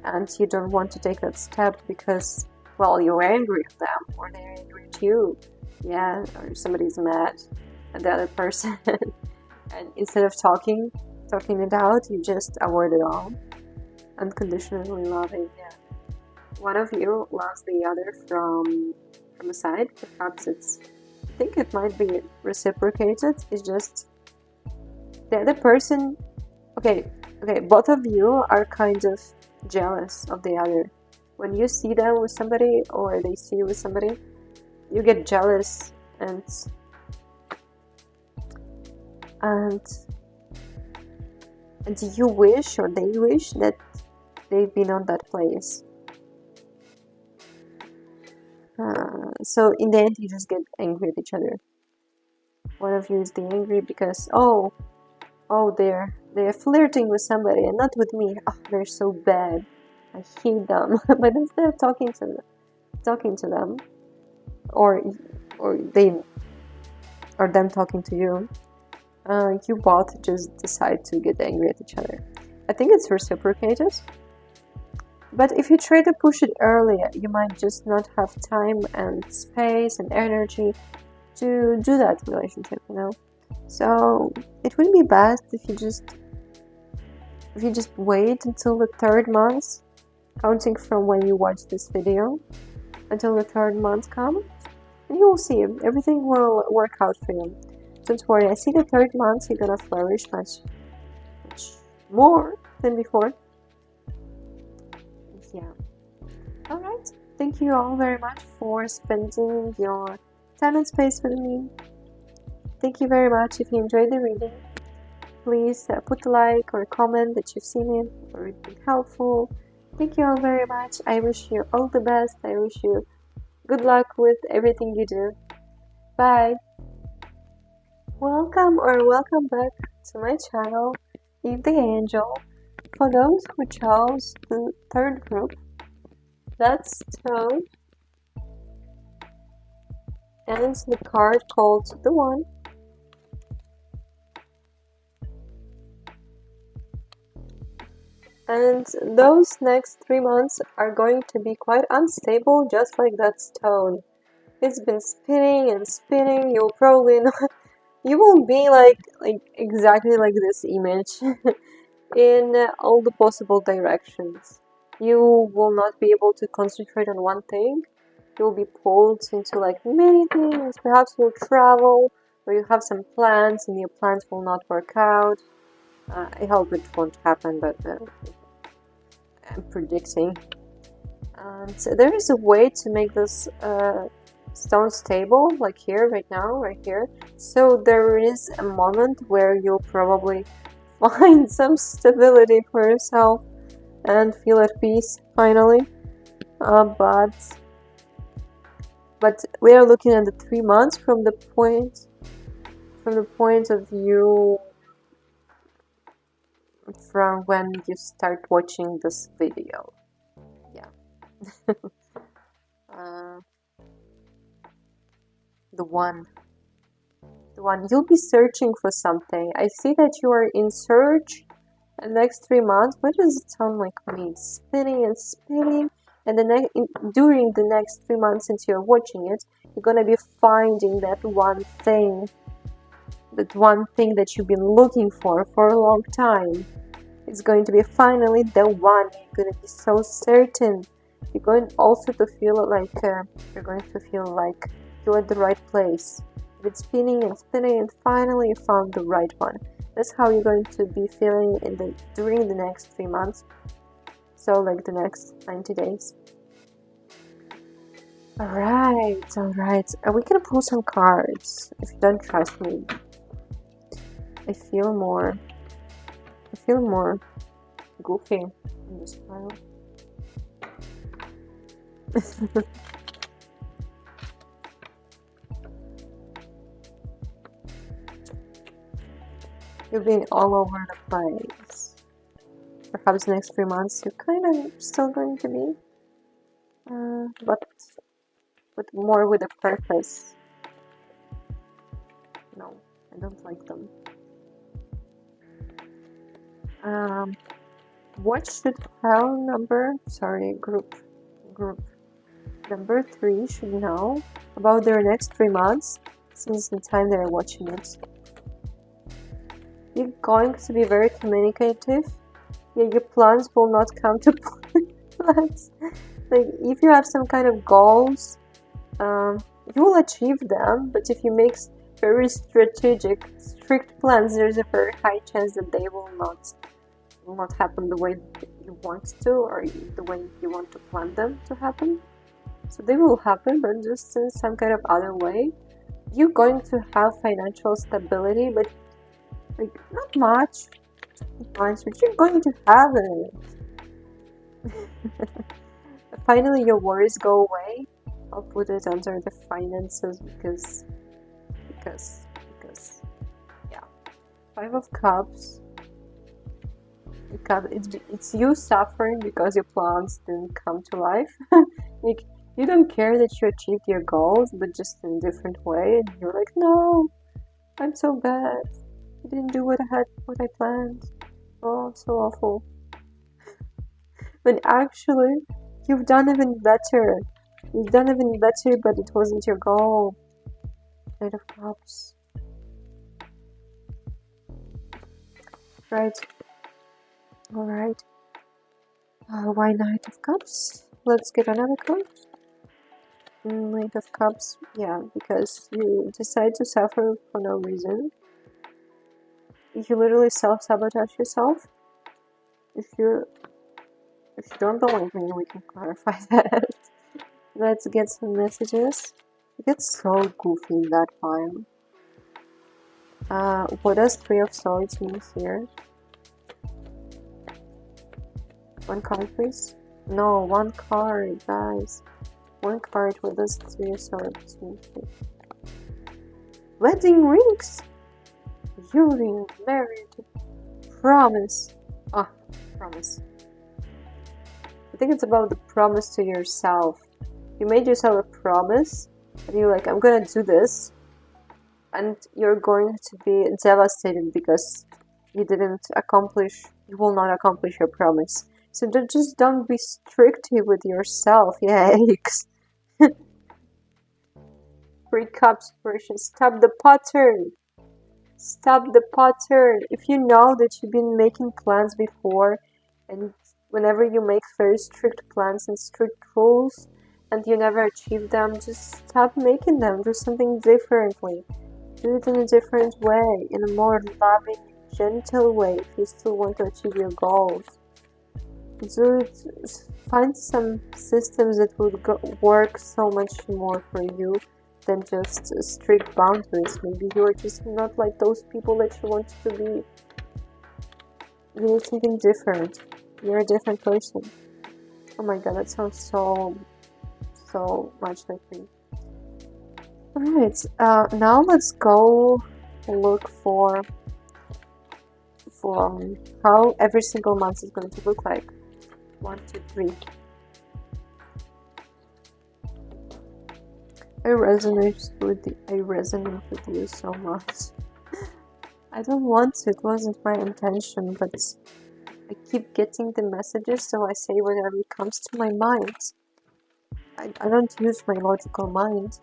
and you don't want to take that step because, well, you're angry at them or they're angry at you. Yeah, or somebody's mad at the other person. And instead of talking it out, you just avoid it all. Unconditionally loving, yeah. one of you loves the other from a side. Perhaps I think it might be reciprocated. It's just the other person. Okay, both of you are kind of jealous of the other. When you see them with somebody or they see you with somebody, you get jealous and you wish or they wish that they've been on that place. So in the end, you just get angry at each other. One of you is the angry because they're flirting with somebody and not with me. Oh, they're so bad. I hate them. But instead of talking to them, or them talking to you, you both just decide to get angry at each other. I think it's reciprocated. But if you try to push it earlier, you might just not have time and space and energy to do that relationship, So it would be best if you just wait until the 3rd month, counting from when you watch this video, until the 3rd month comes, and you will see everything will work out for you. Don't worry, I see the 3rd month you're gonna flourish much more than before. Yeah. Alright, thank you all very much for spending your time and space with me. Thank you very much. If you enjoyed the reading, please put a like or a comment that you've seen it or it's been helpful. Thank you all very much. I wish you all the best. I wish you good luck with everything you do. Bye. Welcome back to my channel, Eve the Angel. For those who chose the 3rd group, that's Toad, and it's the card called The One. And those next 3 months are going to be quite unstable, just like that stone. It's been spinning and spinning. You'll probably not. You won't be like exactly like this image in all the possible directions. You will not be able to concentrate on one thing. You'll be pulled into like many things. Perhaps you'll travel, or you have some plans and your plans will not work out. I hope it won't happen, but I'm predicting. So there is a way to make this stone stable, like here, right here. So there is a moment where you'll probably find some stability for yourself and feel at peace finally. But we are looking at the 3 months from the point of view from when you start watching this video. Yeah. The one you'll be searching for something. I see that you are in search the next 3 months. What does it sound like me? It's spinning and spinning, and during the next 3 months, since you're watching it, you're gonna be finding that one thing that you've been looking for a long time. It's going to be finally the one. You're gonna be so certain. You're going also to feel like you're at the right place. It's spinning and spinning, and finally you found the right one. That's how you're going to be feeling during the next 3 months. So like the next 90 days. Alright. We can pull some cards if you don't trust me. I feel more goofy in this pile. You've been all over the place. Perhaps the next 3 months you're kind of still going to be, but more with a purpose. No, I don't like them. What should group number 3 should know about their next 3 months since the time they're watching it? You're going to be very communicative. Yeah, your plans will not come to plans. Like, if you have some kind of goals, you will achieve them, but if you make very strategic, strict plans, there's a very high chance that they will not happen the way you want to, or the way you want to plan them to happen. So they will happen, but just in some kind of other way. You're going to have financial stability, but like not much, but you're going to have it. Finally, your worries go away. I'll put it under the finances because yeah. 5 of Cups. It's you suffering because your plans didn't come to life. Like, you don't care that you achieved your goals, but just in a different way, and you're like, no, I'm so bad. I didn't do what I planned. Oh, so awful. But actually, you've done even better. You've done even better, but it wasn't your goal. Knight of Cups. Right. Alright. Why Knight of Cups? Let's get another card. Knight of Cups. Yeah, because you decide to suffer for no reason. You literally self-sabotage yourself. If you don't believe me, we can clarify that. Let's get some messages. It gets so goofy in that file. What does 3 of Swords mean here? One card, please. No, one card, guys. One card. What does 3 of Swords mean here? Wedding rings. You're married. Promise. Promise. I think it's about the promise to yourself. You made yourself a promise, and you're like, I'm gonna do this, and you're going to be devastated because you will not accomplish your promise. So just don't be strict with yourself. Yikes. 3 Cups, precious. Stop the pattern. Stop the pattern. If you know that you've been making plans before, and whenever you make very strict plans and strict rules, and you never achieve them, just stop making them. Do something differently. Do it in a different way, in a more loving, gentle way, if you still want to achieve your goals. Find some systems that would work so much more for you than just strict boundaries. Maybe you're just not like those people that you want to be. You need something different. You're a different person. Oh my god, that sounds so much like me. Alright, now let's go look for how every single month is going to look like. 1, 2, 3. I resonate with you so much. I don't want to, it wasn't my intention, but I keep getting the messages, so I say whatever comes to my mind. I don't use my logical mind.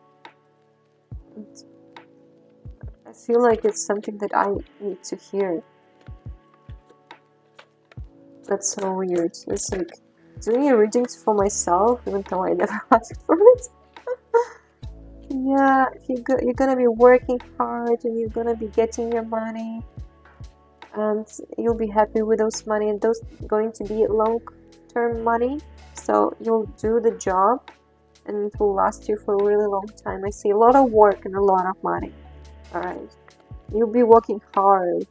I feel like it's something that I need to hear. That's so weird. It's like doing readings for myself, even though I never asked for it. Yeah, you're gonna be working hard and you're gonna be getting your money, and you'll be happy with those money, and those going to be long-term money. So you'll do the job, and it will last you for a really long time. I see a lot of work and a lot of money. All right, you'll be working hard.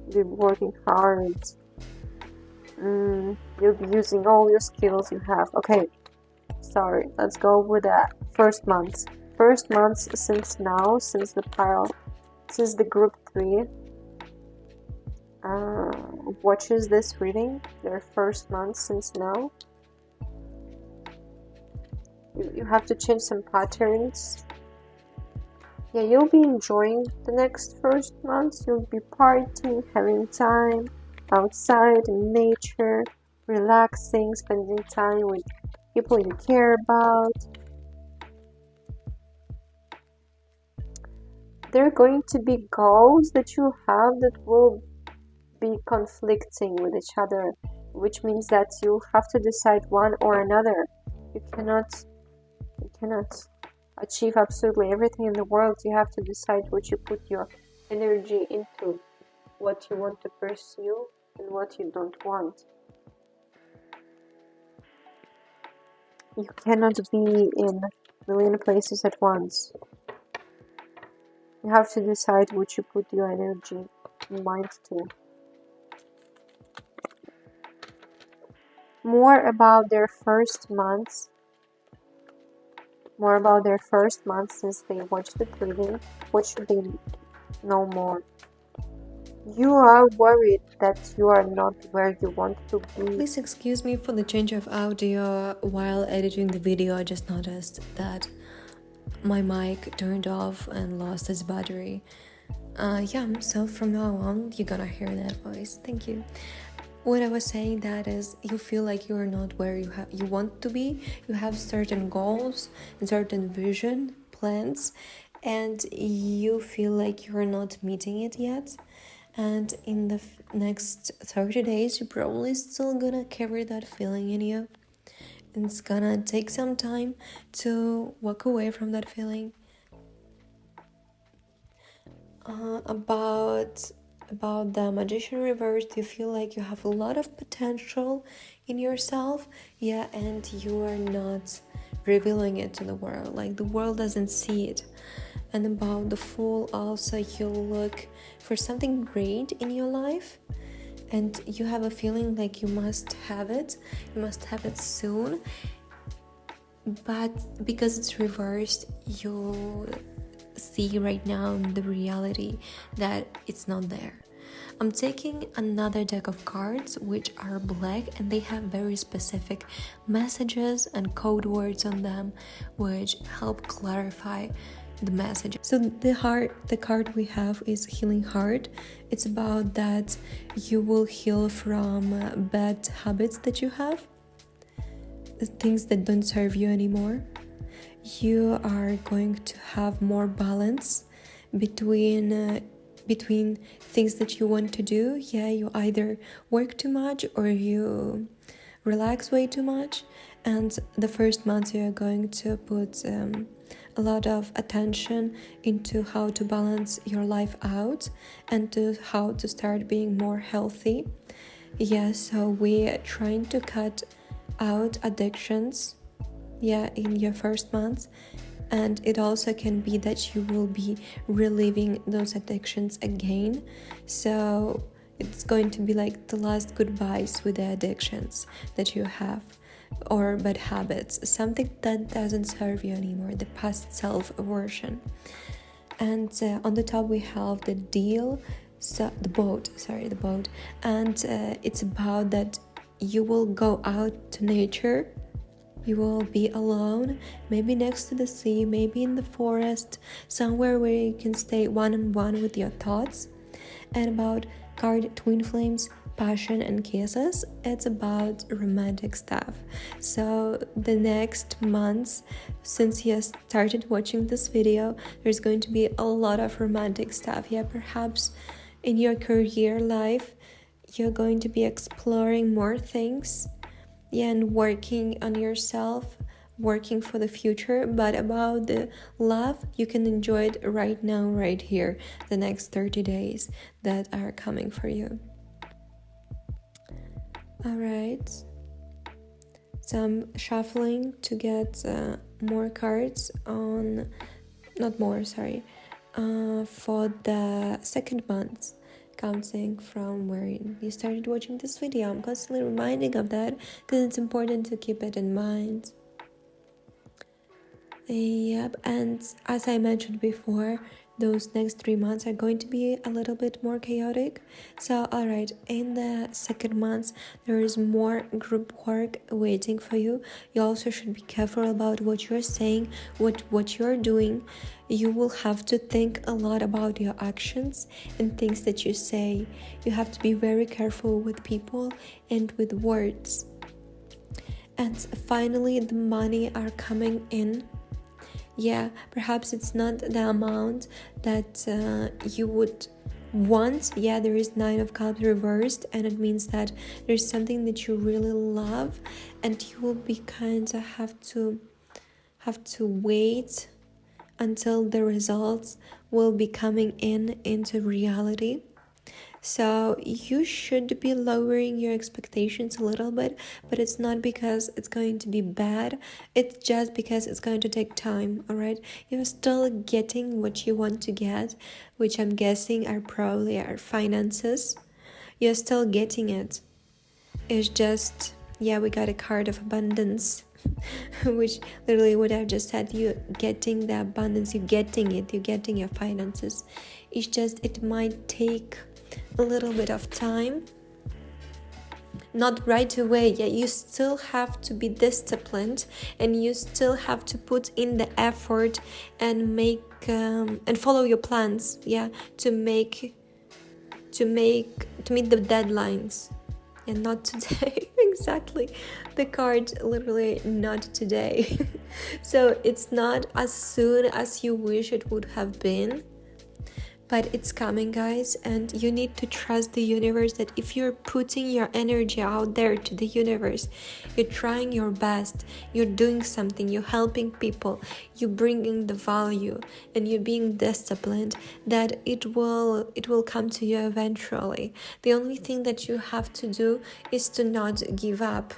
You'll be working hard. You'll be using all your skills you have. Okay, sorry. Let's go with that. First month since the group 3 watches this reading, their first month since now. You have to change some patterns. Yeah, you'll be enjoying the next first month. You'll be partying, having time outside in nature, relaxing, spending time with people you care about. There are going to be goals that you have that will be conflicting with each other, which means that you have to decide one or another. You cannot achieve absolutely everything in the world. You have to decide what you put your energy into, what you want to pursue and what you don't want. You cannot be in a million places at once. You have to decide what you put your energy and mind to. More about their first months since they watched the reading. What should they know more? You are worried that you are not where you want to be. Please excuse me for the change of audio. While editing the video, I just noticed that my mic turned off and lost its battery. So from now on, you're gonna hear that voice. Thank you. What I was saying, that is, you feel like you're not where you want to be. You have certain goals and certain vision plans, and you feel like you're not meeting it yet. And in the next 30 days, you're probably still gonna carry that feeling in you. It's gonna take some time to walk away from that feeling. About the Magician reversed, you feel like you have a lot of potential in yourself, and you are not revealing it to the world, like the world doesn't see it. And about the Fool, also, you look for something great in your life, and you have a feeling like you must have it soon, but because it's reversed, you see right now in the reality that it's not there. I'm taking another deck of cards which are black, and they have very specific messages and code words on them which help clarify the message. So the card we have is Healing Heart. It's about that you will heal from bad habits that you have, things that don't serve you anymore. You are going to have more balance between things that you want to do. You either work too much or you relax way too much. And the first month you are going to put a lot of attention into how to balance your life out and to how to start being more healthy. So we're trying to cut out addictions in your first month, and it also can be that you will be reliving those addictions again, so it's going to be like the last goodbyes with the addictions that you have or bad habits, something that doesn't serve you anymore, the past self version. And on the top we have the boat, and it's about that you will go out to nature. You will be alone, maybe next to the sea, maybe in the forest, somewhere where you can stay one-on-one with your thoughts. And about card Twin Flames, Passion and Kisses, it's about romantic stuff. So the next months, since you started watching this video, there's going to be a lot of romantic stuff. Perhaps in your career life, you're going to be exploring more things, and working on yourself, working for the future. But about the love, you can enjoy it right now, right here, the next 30 days that are coming for you. Alright, so I'm shuffling to get more cards for the second month, counting from where you started watching this video. I'm constantly reminding of that because it's important to keep it in mind. And as I mentioned before, those next 3 months are going to be a little bit more chaotic. So alright, in the second month there is more group work waiting for you. You also should be careful about what you're saying, what you're doing. You will have to think a lot about your actions and things that you say. You have to be very careful with people and with words. And finally, the money are coming in. Perhaps it's not the amount that you would Once, yeah, there is Nine of Cups reversed, and it means that there's something that you really love, and you will be kind of have to wait until the results will be coming into reality. So you should be lowering your expectations a little bit, but it's not because it's going to be bad. It's just because it's going to take time, all right? You're still getting what you want to get, which I'm guessing are probably our finances. You're still getting it. It's just, yeah, we got a card of abundance, which literally what I've just said, you're getting the abundance, you're getting it, you're getting your finances. It's just, it might take a little bit of time, not right away. Yeah, you still have to be disciplined, and you still have to put in the effort and make and follow your plans, yeah, to meet the deadlines. And not today. Exactly, the card literally not today. So it's not as soon as you wish it would have been, but it's coming, guys, and you need to trust the universe that if you're putting your energy out there to the universe, you're trying your best, you're doing something, you're helping people, you're bringing the value, and you're being disciplined, that it will come to you eventually. The only thing that you have to do is to not give up.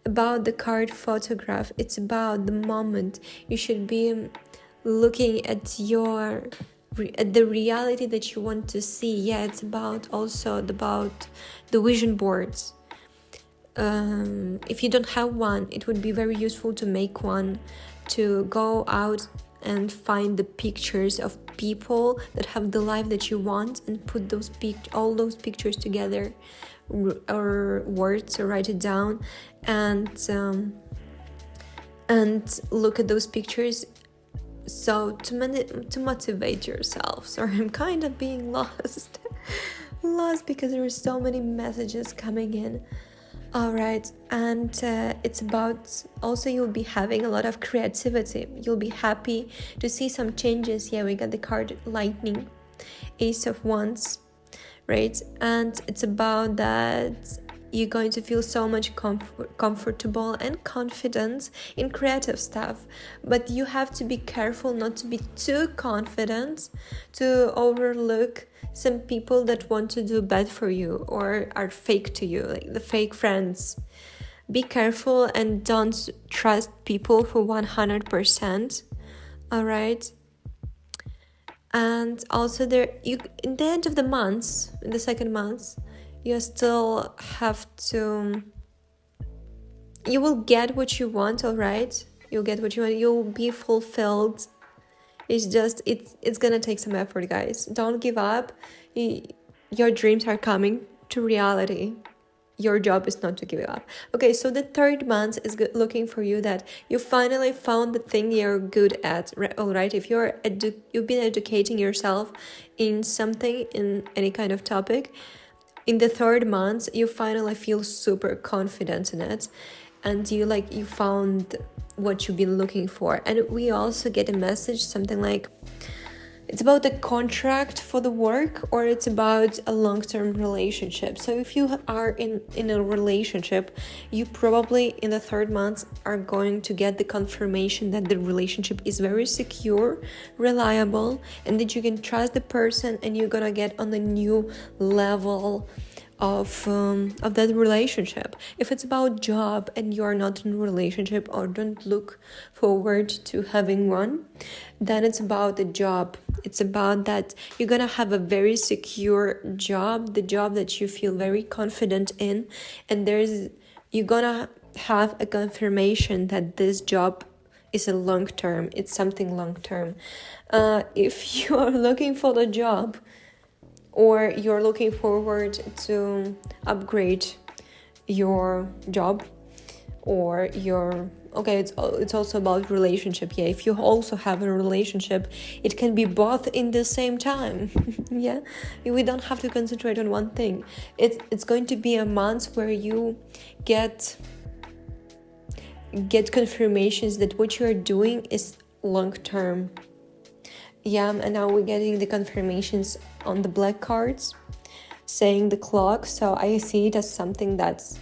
About the card photograph, it's about the moment. You should be looking at the reality that you want to see. Yeah, it's about the vision boards. If you don't have one, it would be very useful to make one, to go out and find the pictures of people that have the life that you want, and put all those pictures together, or words, or write it down, and look at those pictures. So to motivate yourself. Sorry, I'm kind of being lost because there are so many messages coming in. All right, and it's about also you'll be having a lot of creativity. You'll be happy to see some changes. Yeah, we got the card Lightning, Ace of Wands, right? And it's about that you're going to feel so much comfortable and confident in creative stuff, but you have to be careful not to be too confident, to overlook some people that want to do bad for you or are fake to you, like the fake friends. Be careful and don't trust people for 100%. All right. And also in the end of the month, in the second month, you still have to, you will get what you want, all right? You'll get what you want, you'll be fulfilled. It's just, it's gonna take some effort, guys. Don't give up. Your dreams are coming to reality. Your job is not to give up. Okay, so the third month is looking for you that you finally found the thing you're good at, all right? If you've been educating yourself in something, in any kind of topic, in the third month, you finally feel super confident in it, and you found what you've been looking for. And we also get a message, something like it's about the contract for the work, or it's about a long-term relationship. So if you are in a relationship, you probably in the third month are going to get the confirmation that the relationship is very secure, reliable, and that you can trust the person, and you're gonna get on a new level of that relationship. If it's about job and you are not in a relationship or don't look forward to having one, then it's about the job. It's about that you're gonna have a very secure job, the job that you feel very confident in, and you're gonna have a confirmation that this job is a long term, it's something long term. If you are looking for the job, or you're looking forward to upgrade your job, or it's also about relationship. Yeah, if you also have a relationship, it can be both in the same time. Yeah, we don't have to concentrate on one thing. It's going to be a month where you get confirmations that what you're doing is long term. Yeah, and now we're getting the confirmations on the black cards saying the clock. So I see it as something that's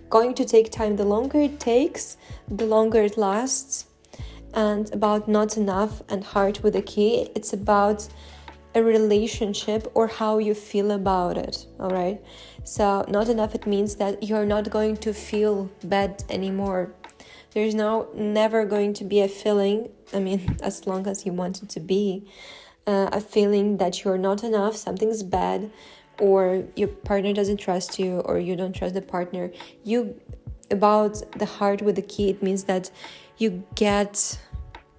going to take time. The longer it takes, the longer it lasts. And about not enough and heart with a key, it's about a relationship or how you feel about it. All right, so not enough, it means that you're not going to feel bad anymore. There's never going to be a feeling, as long as you want it to be, a feeling that you're not enough, something's bad, or your partner doesn't trust you, or you don't trust the partner. About the heart with the key, it means that you get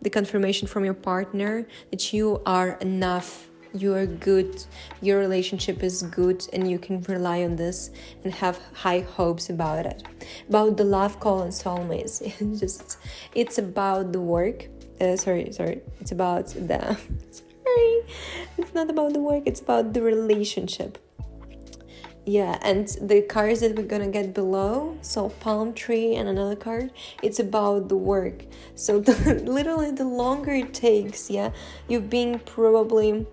the confirmation from your partner that you are enough, you are good, your relationship is good, and you can rely on this and have high hopes about it. About the love call and soulmates, it's about the work. It's about the it's not about the work, it's about the relationship. Yeah, and the cards that we're gonna get below, so palm tree and another card, it's about the work. So literally the longer it takes, you've been probably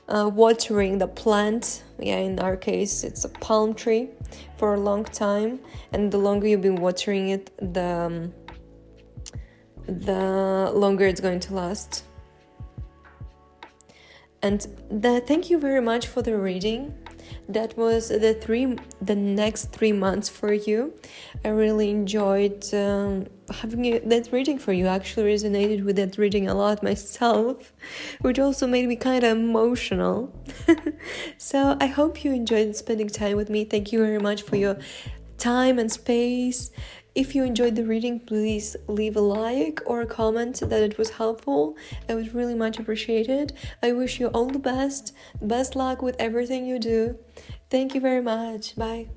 watering the plant, in our case it's a palm tree, for a long time, and the longer you've been watering it, the longer it's going to last. And thank you very much for the reading. That was the next 3 months for you. I really enjoyed having that reading for you. I actually resonated with that reading a lot myself, which also made me kind of emotional. So I hope you enjoyed spending time with me. Thank you very much for your time and space. If you enjoyed the reading, please leave a like or a comment that it was helpful. I would really much appreciate it. I wish you all the best luck with everything you do. Thank you very much. Bye.